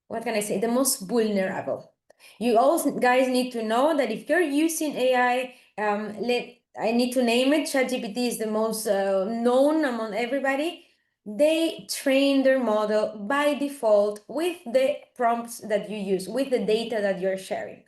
what can I say, the most vulnerable. You all guys need to know that if you're using AI, I need to name it, ChatGPT is the most known among everybody. They train their model by default with the prompts that you use, with the data that you're sharing.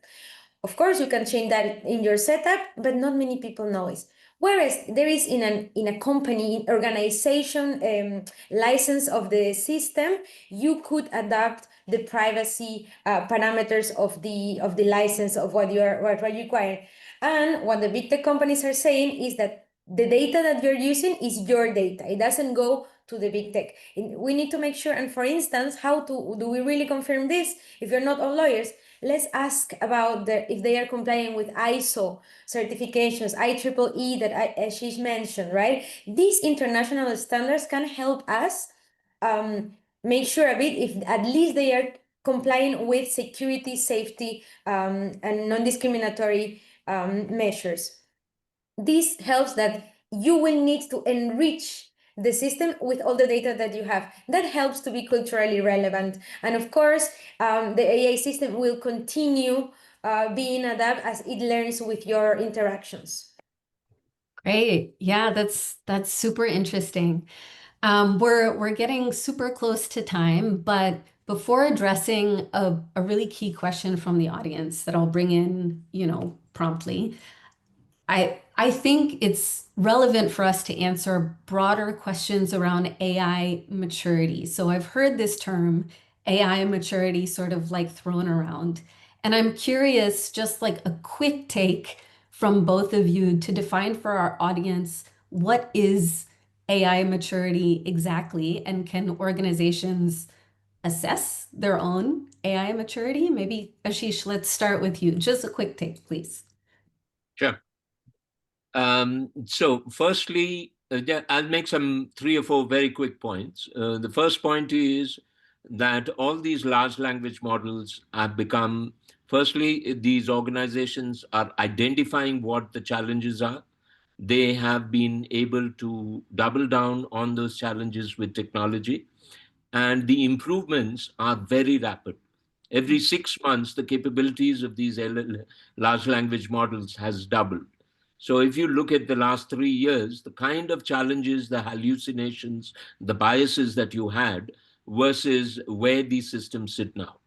Of course, you can change that in your setup, but not many people know it. Whereas there is in a company organization license of the system, you could adapt the privacy parameters of the license of what you require. And what the big tech companies are saying is that the data that you're using is your data. It doesn't go to the big tech. We need to make sure. And for instance, how do we really confirm this? If you're not all lawyers, let's ask about if they are complying with ISO certifications, IEEE that Asheesh mentioned, right? These international standards can help us make sure a bit if at least they are complying with security, safety, and non-discriminatory measures. This helps that you will need to enrich the system with all the data that you have. That helps to be culturally relevant. And of course, the AI system will continue being adapted as it learns with your interactions. Great. Yeah, that's super interesting. We're getting super close to time, but before addressing a really key question from the audience that I'll bring in, promptly, I think it's relevant for us to answer broader questions around AI maturity. So I've heard this term, AI maturity, sort of like thrown around. And I'm curious, just like a quick take from both of you to define for our audience, what is AI maturity exactly? And can organizations assess their own AI maturity? Maybe, Asheesh, let's start with you. Just a quick take, please. Sure. So firstly, yeah, I'll make some 3 or 4 very quick points. The first point is that all these large language models have become, firstly, these organizations are identifying what the challenges are. They have been able to double down on those challenges with technology, and the improvements are very rapid. Every 6 months, the capabilities of these large language models has doubled. So if you look at the last 3 years, the kind of challenges, the hallucinations, the biases that you had versus where these systems sit now.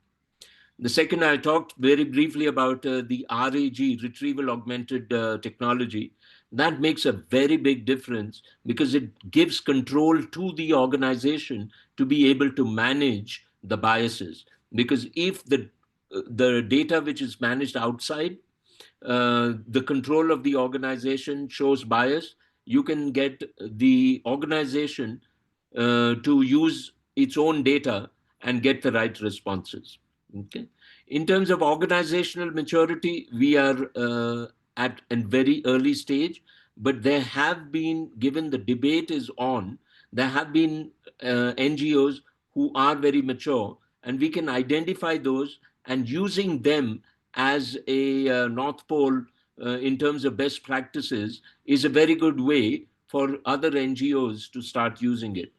The second, I talked very briefly about the RAG, retrieval augmented technology. That makes a very big difference because it gives control to the organization to be able to manage the biases. Because if the data which is managed outside, the control of the organization shows bias, you can get the organization to use its own data and get the right responses. Okay. In terms of organizational maturity, we are at a very early stage, but there have been, given the debate is on, there have been NGOs who are very mature, and we can identify those, and using them as a North Pole in terms of best practices is a very good way for other NGOs to start using it.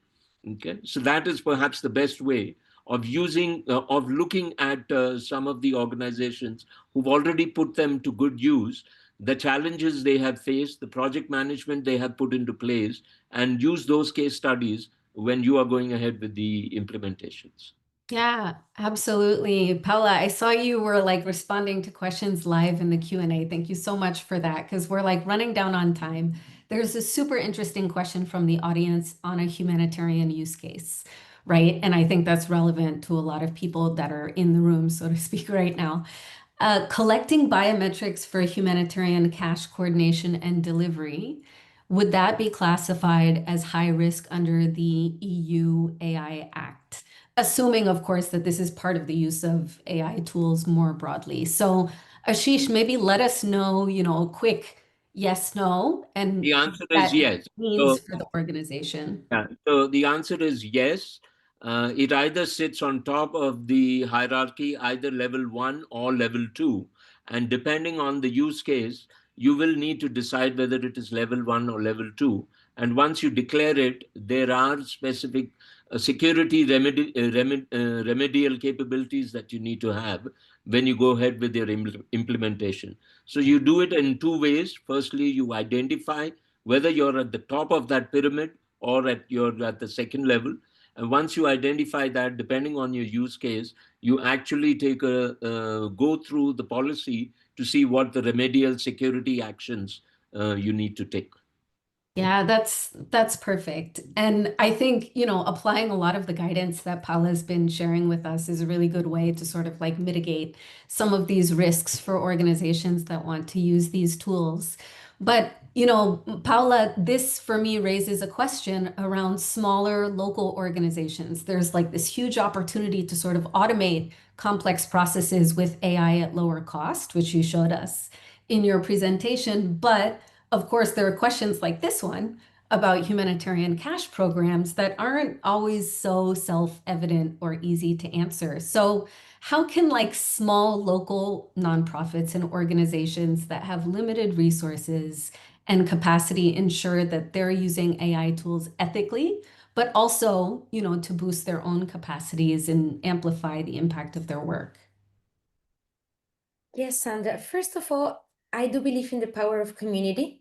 Okay, so that is perhaps the best way of using, of looking at some of the organizations who've already put them to good use, the challenges they have faced, the project management they have put into place, and use those case studies when you are going ahead with the implementations. Yeah, absolutely. Paola, I saw you were like responding to questions live in the Q&A. Thank you so much for that because we're like running down on time. There's a super interesting question from the audience on a humanitarian use case, right? And I think that's relevant to a lot of people that are in the room, so to speak, right now. Collecting biometrics for humanitarian cash coordination and delivery, would that be classified as high risk under the EU AI Act? Assuming, of course, that this is part of the use of AI tools more broadly. So, Asheesh, maybe let us know, a quick yes, no, and The what answer is that yes. means So, for the organization. yeah, so the answer is yes. It either sits on top of the hierarchy, either level 1 or level 2. And depending on the use case, you will need to decide whether it is level 1 or level 2. And once you declare it, there are specific security remedial capabilities that you need to have when you go ahead with your implementation. So you do it in 2 ways. Firstly, you identify whether you're at the top of that pyramid or you're at the second level. And once you identify that, depending on your use case, you actually go through the policy to see what the remedial security actions you need to take. Yeah, that's perfect. And I think, applying a lot of the guidance that Paula has been sharing with us is a really good way to sort of like mitigate some of these risks for organizations that want to use these tools. But, Paula, this for me raises a question around smaller local organizations. There's like this huge opportunity to sort of automate complex processes with AI at lower cost, which you showed us in your presentation, but of course, there are questions like this one about humanitarian cash programs that aren't always so self-evident or easy to answer. So, how can like small local nonprofits and organizations that have limited resources and capacity ensure that they're using AI tools ethically, but also, to boost their own capacities and amplify the impact of their work? Yes, Sandra. First of all, I do believe in the power of community.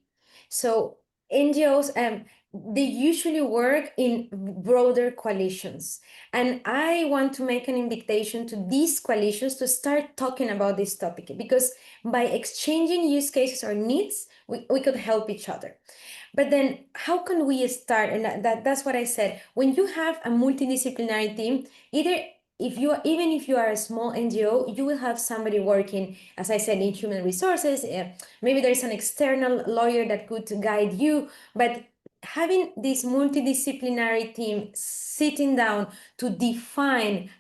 So NGOs, they usually work in broader coalitions. And I want to make an invitation to these coalitions to start talking about this topic, because by exchanging use cases or needs, we could help each other. But then how can we start? And that's what I said. When you have a multidisciplinary team, either even if you are a small NGO, you will have somebody working, as I said, in human resources. Maybe there's an external lawyer that could guide you, but having this multidisciplinary team sitting down to define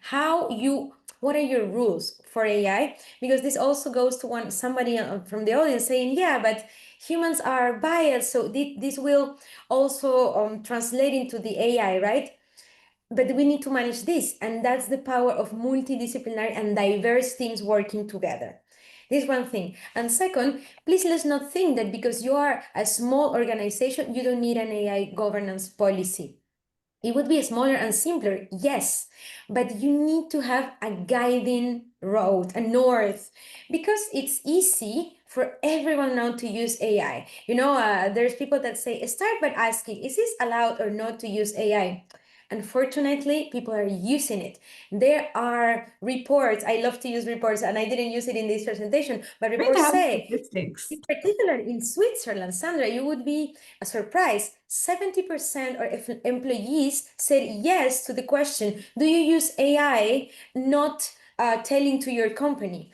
what are your rules for AI, because this also goes to somebody from the audience saying, yeah, but humans are biased, so this will also translate into the AI, right? But we need to manage this, and that's the power of multidisciplinary and diverse teams working together. This is one thing. And second, please let's not think that because you are a small organization, you don't need an AI governance policy. It would be smaller and simpler, yes, but you need to have a guiding road, a north, because it's easy for everyone now to use AI. There's people that say, start by asking, is this allowed or not to use AI? Unfortunately, people are using it. There are reports. I love to use reports, and I didn't use it in this presentation, but Great to reports have say, statistics. in particular in Switzerland, Sandra, you would be surprised. 70% of employees said yes to the question, do you use AI, not telling to your company?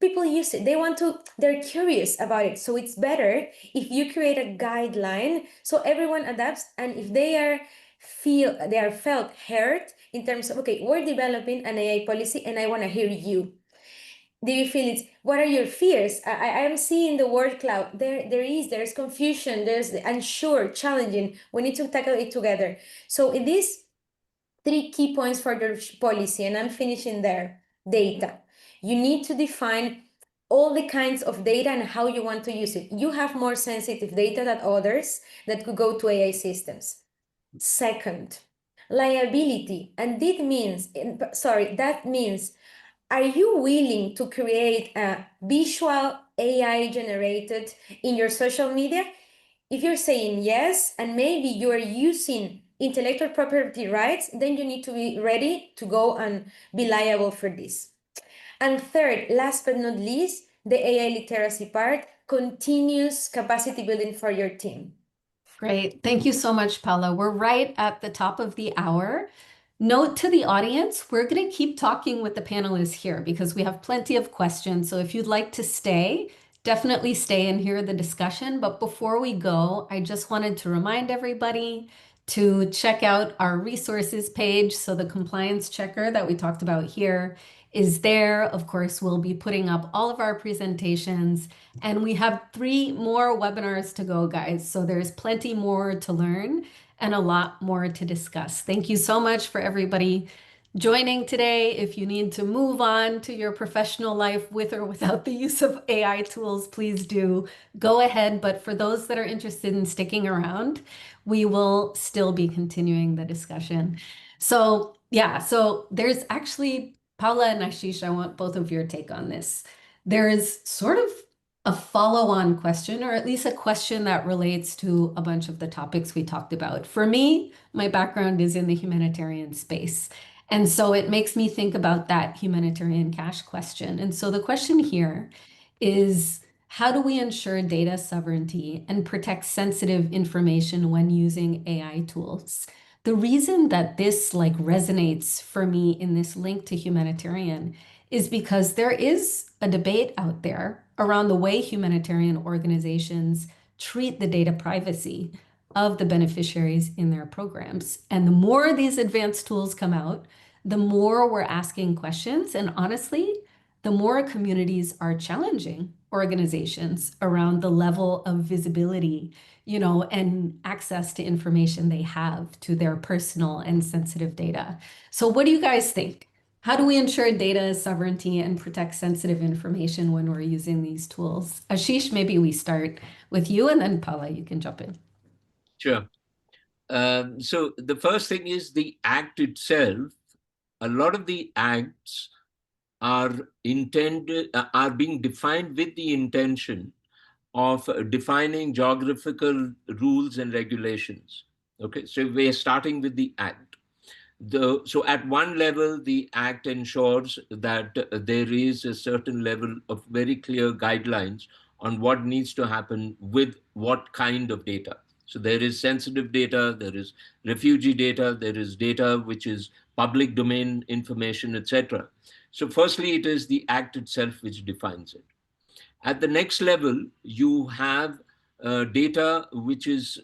People use it. They're curious about it. So it's better if you create a guideline so everyone adapts. And if they are felt heard in terms of, okay, we're developing an AI policy and I want to hear you. Do you feel it? What are your fears? I am seeing the word cloud. There's confusion, there's unsure, challenging. We need to tackle it together. So in these 3 key points for your policy, and I'm finishing there, data. You need to define all the kinds of data and how you want to use it. You have more sensitive data than others that could go to AI systems. Second, liability. And that means, are you willing to create a visual AI generated in your social media? If you're saying yes, and maybe you are using intellectual property rights, then you need to be ready to go and be liable for this. And third, last but not least, the AI literacy part, continuous capacity building for your team. Great. Thank you so much, Paula. We're right at the top of the hour. Note to the audience, we're going to keep talking with the panelists here because we have plenty of questions. So if you'd like to stay, definitely stay and hear the discussion. But before we go, I just wanted to remind everybody to check out our resources page. So the compliance checker that we talked about here is there. Of course, we'll be putting up all of our presentations, and we have 3 more webinars to go, guys. So there's plenty more to learn and a lot more to discuss. Thank you so much for everybody joining today. If you need to move on to your professional life with or without the use of AI tools, please do go ahead. But for those that are interested in sticking around, we will still be continuing the discussion. So yeah, so there's actually, Paula and Asheesh, I want both of your take on this. There is sort of a follow-on question, or at least a question that relates to a bunch of the topics we talked about. For me, my background is in the humanitarian space. And so it makes me think about that humanitarian cash question. And so the question here is, How do we ensure data sovereignty and protect sensitive information when using AI tools? The reason that this resonates for me in this link to humanitarian is because there is a debate out there around the way humanitarian organizations treat the data privacy of the beneficiaries in their programs. And the more these advanced tools come out, the more we're asking questions. And honestly, the more communities are challenging organizations around the level of visibility, and access to information they have to their personal and sensitive data. So what do you guys think? How do we ensure data sovereignty and protect sensitive information when we're using these tools? Asheesh, maybe we start with you, and then Paola, you can jump in. Sure. So the first thing is the act itself. A lot of the acts are being defined with the intention of defining geographical rules and regulations. Okay, so we are starting with the act. So at one level, the act ensures that there is a certain level of very clear guidelines on what needs to happen with what kind of data. So there is sensitive data, there is refugee data, there is data which is public domain information, etc. So firstly, it is the act itself which defines it. At the next level, you have data which is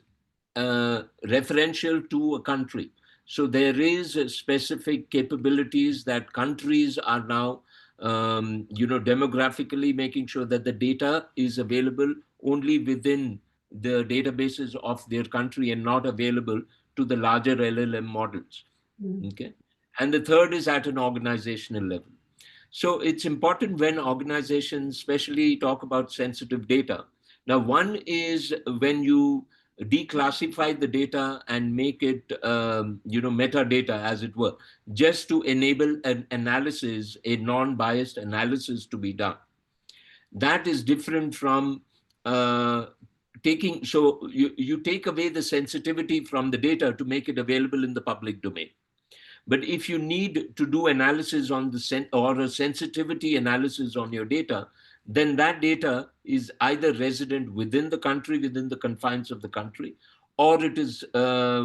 referential to a country. So there is specific capabilities that countries are now, demographically making sure that the data is available only within the databases of their country and not available to the larger LLM models. Okay. And the third is at an organizational level. So it's important when organizations especially talk about sensitive data. Now, one is when you declassify the data and make it, metadata, as it were, just to enable an analysis, a non-biased analysis to be done. That is different from you take away the sensitivity from the data to make it available in the public domain. But if you need to do analysis on or a sensitivity analysis on your data, then that data is either resident within the country, within the confines of the country, or it is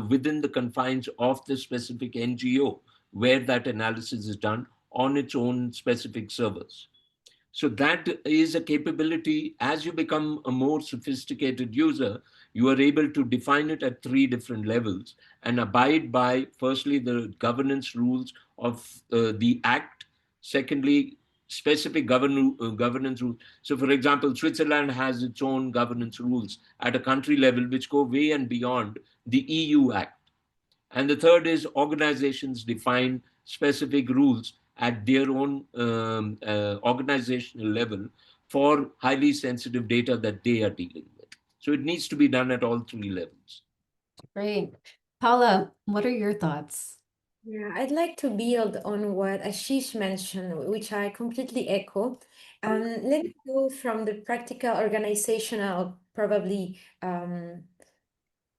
within the confines of the specific NGO where that analysis is done on its own specific servers. So that is a capability. As you become a more sophisticated user, you are able to define it at 3 different levels and abide by, firstly, the governance rules of the act. Secondly, specific governance rules. So, for example, Switzerland has its own governance rules at a country level, which go way and beyond the EU Act. And the third is organizations define specific rules at their own organizational level for highly sensitive data that they are dealing with. So it needs to be done at all 3 levels. Great. Paola, what are your thoughts? Yeah, I'd like to build on what Asheesh mentioned, which I completely echo. Let me go from the practical organizational, probably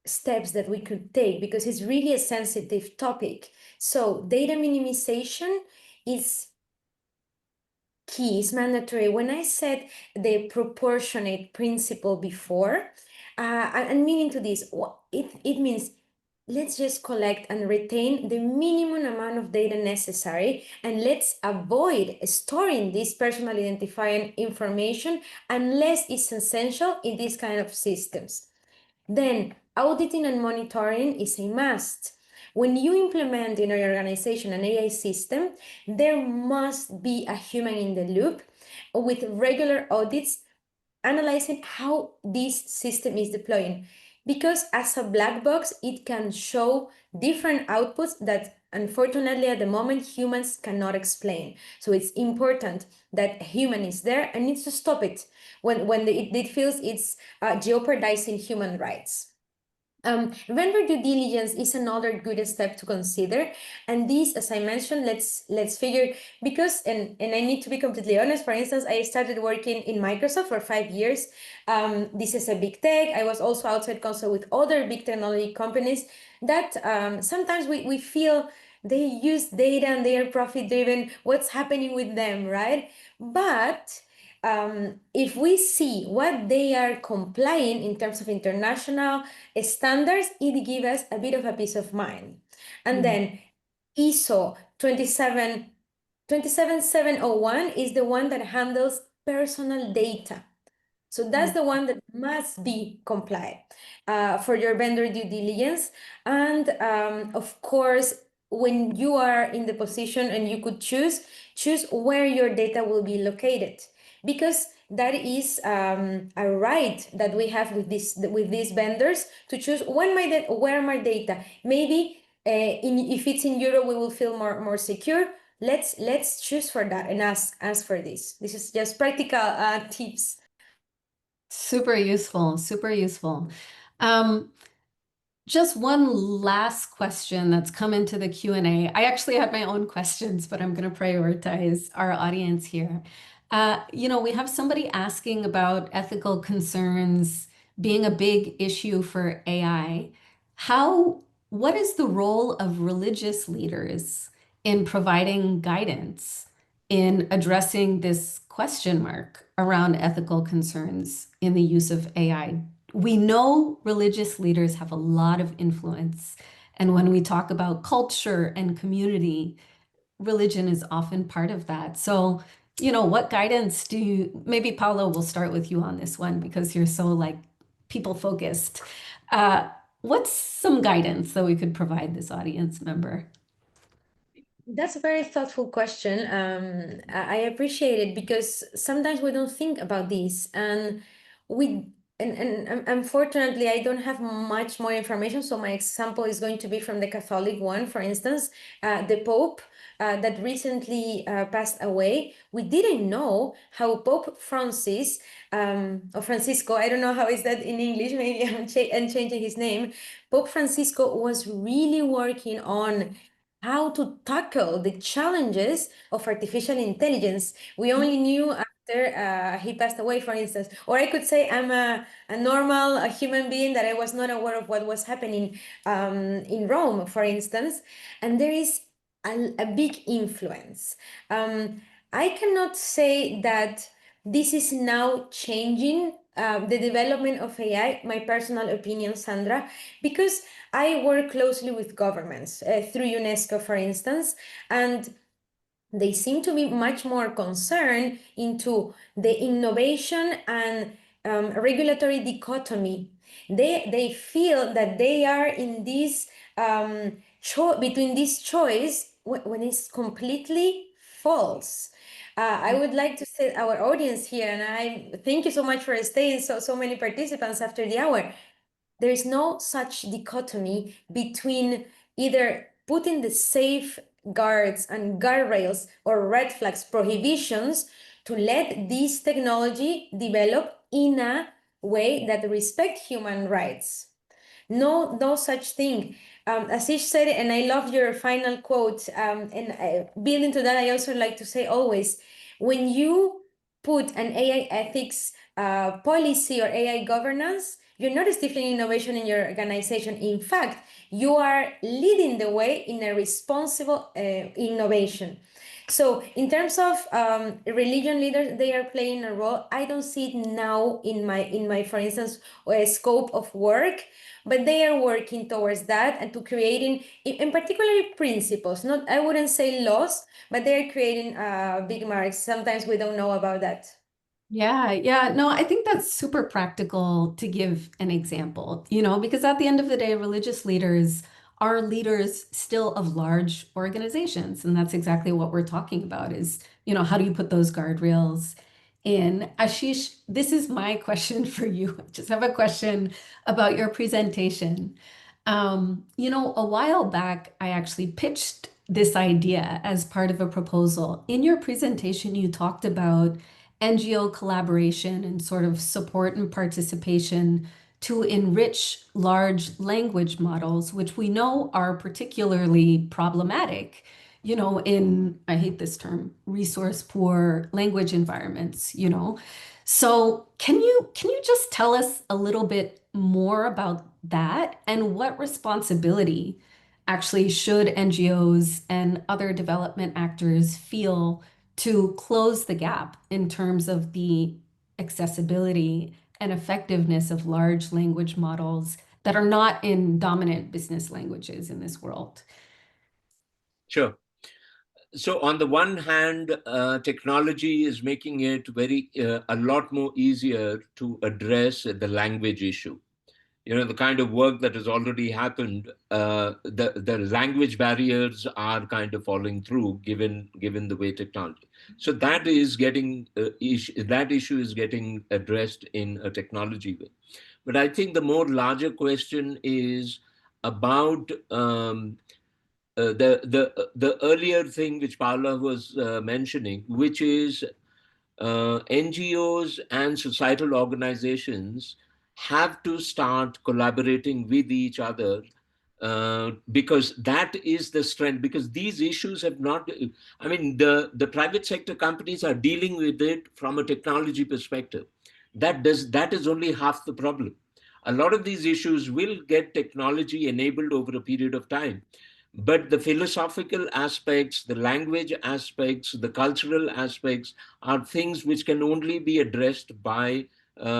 steps that we could take, because it's really a sensitive topic. So data minimization is key, is mandatory. When I said the proportionate principle before, and meaning to this, it means let's just collect and retain the minimum amount of data necessary, and let's avoid storing this personal identifying information unless it's essential in these kind of systems. Then auditing and monitoring is a must. When you implement in your organization an AI system, there must be a human in the loop with regular audits analyzing how this system is deploying. Because as a black box, it can show different outputs that unfortunately at the moment humans cannot explain. So it's important that a human is there and needs to stop it when it feels it's jeopardizing human rights. Vendor due diligence is another good step to consider, and this, as I mentioned, let's figure, because and I need to be completely honest. For instance, I started working in Microsoft for 5 years. This is a big tech. I was also outside counsel with other big technology companies that sometimes we feel they use data and they are profit driven. What's happening with them, right? But if we see what they are complying in terms of international standards, it gives us a bit of a peace of mind. And then ISO 27701 is the one that handles personal data. So that's the one that must be complied for your vendor due diligence. And of course, when you are in the position and you could choose where your data will be located, because that is a right that we have with these vendors to choose where my data. Maybe if it's in Europe, we will feel more secure. Let's choose for that and ask for this. This is just practical tips. Super useful, super useful. Just one last question that's come into the Q&A. I actually had my own questions, but I'm going to prioritize our audience here. We have somebody asking about ethical concerns being a big issue for AI. What is the role of religious leaders in providing guidance in addressing this question mark around ethical concerns in the use of AI? We know religious leaders have a lot of influence. And when we talk about culture and community, religion is often part of that. So, what guidance maybe Paola, will start with you on this one because you're so like people focused. What's some guidance that we could provide this audience member? That's a very thoughtful question. I appreciate it because sometimes we don't think about this, and unfortunately, I don't have much more information. So my example is going to be from the Catholic one, for instance, the Pope that recently passed away. We didn't know how Pope Francis or Francisco, I don't know how is that in English. Maybe I'm changing his name. Pope Francisco was really working on how to tackle the challenges of artificial intelligence. We only knew after he passed away, for instance. Or I could say I'm a normal human being that I was not aware of what was happening in Rome, for instance. And there is a big influence. I cannot say that this is now changing the development of AI, my personal opinion, Sandra, because I work closely with governments through UNESCO, for instance, and they seem to be much more concerned into the innovation and regulatory dichotomy. They feel that they are in this between this choice when it's completely false. I would like to say our audience here, and I thank you so much for staying so many participants after the hour. There is no such dichotomy between either putting the safeguards and guardrails or red flags, prohibitions to let this technology develop in a way that respect human rights. No such thing. Asheesh said it, and I love your final quote. And building to that, I also like to say always, when you put an AI ethics policy or AI governance, you're not stifling innovation in your organization. In fact, you are leading the way in a responsible innovation. So in terms of religion leaders, they are playing a role. I don't see it now in my for instance, scope of work, but they are working towards that and to creating, in particular, principles. Not, I wouldn't say laws, but they are creating big marks. Sometimes we don't know about that. Yeah. No, I think that's super practical to give an example, because at the end of the day, religious leaders are leaders still of large organizations. And that's exactly what we're talking about is, how do you put those guardrails in? Asheesh, this is my question for you. I just have a question about your presentation. A while back, I actually pitched this idea as part of a proposal. In your presentation, you talked about NGO collaboration and sort of support and participation to enrich large language models, which we know are particularly problematic, in, I hate this term, resource poor language environments. So can you just tell us a little bit more about that and what responsibility actually should NGOs and other development actors feel to close the gap in terms of the accessibility and effectiveness of large language models that are not in dominant business languages in this world? Sure. So on the one hand, technology is making it a lot more easier to address the language issue. The kind of work that has already happened, the language barriers are kind of falling through, given the way technology. So that issue is getting addressed in a technology way. But I think the more larger question is about the earlier thing which Paola was mentioning, which is NGOs and societal organizations have to start collaborating with each other, because that is the strength. Because these issues have not, I mean, the private sector companies are dealing with it from a technology perspective. That is only half the problem. A lot of these issues will get technology enabled over a period of time. But the philosophical aspects, the language aspects, the cultural aspects are things which can only be addressed by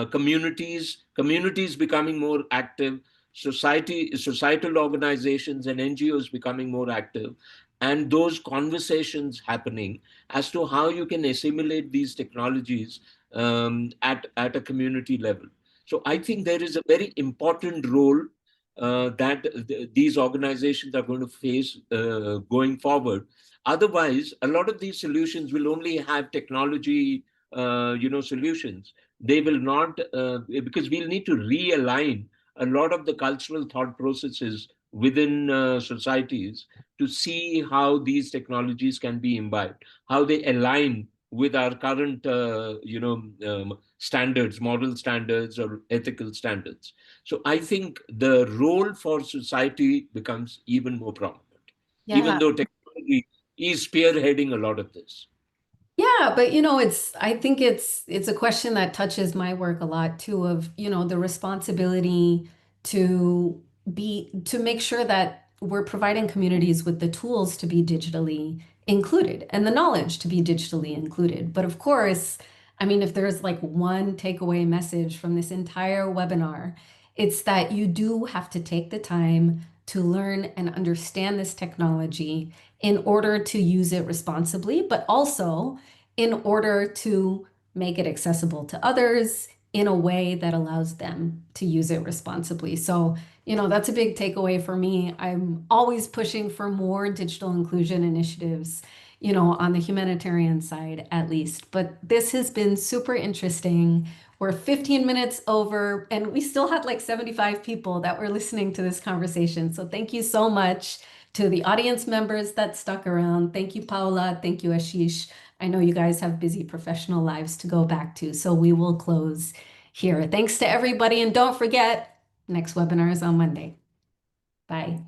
communities becoming more active, societal organizations and NGOs becoming more active, and those conversations happening as to how you can assimilate these technologies at a community level. So I think there is a very important role that these organizations are going to face going forward. Otherwise, a lot of these solutions will only have technology, solutions. They will not, because we'll need to realign a lot of the cultural thought processes within societies to see how these technologies can be imbibed, how they align with our current, standards, moral standards or ethical standards. So I think the role for society becomes even more prominent, even Yeah. though technology is spearheading a lot of this. Yeah, but I think it's a question that touches my work a lot too, of, the responsibility to to make sure that we're providing communities with the tools to be digitally included and the knowledge to be digitally included. But of course, I mean, if there's like one takeaway message from this entire webinar, it's that you do have to take the time to learn and understand this technology in order to use it responsibly, but also in order to make it accessible to others in a way that allows them to use it responsibly. So, that's a big takeaway for me. I'm always pushing for more digital inclusion initiatives, on the humanitarian side at least. But this has been super interesting. We're 15 minutes over, and we still had like 75 people that were listening to this conversation. So thank you so much to the audience members that stuck around. Thank you, Paola. Thank you, Asheesh. I know you guys have busy professional lives to go back to, so we will close here. Thanks to everybody, and don't forget, next webinar is on Monday. Bye.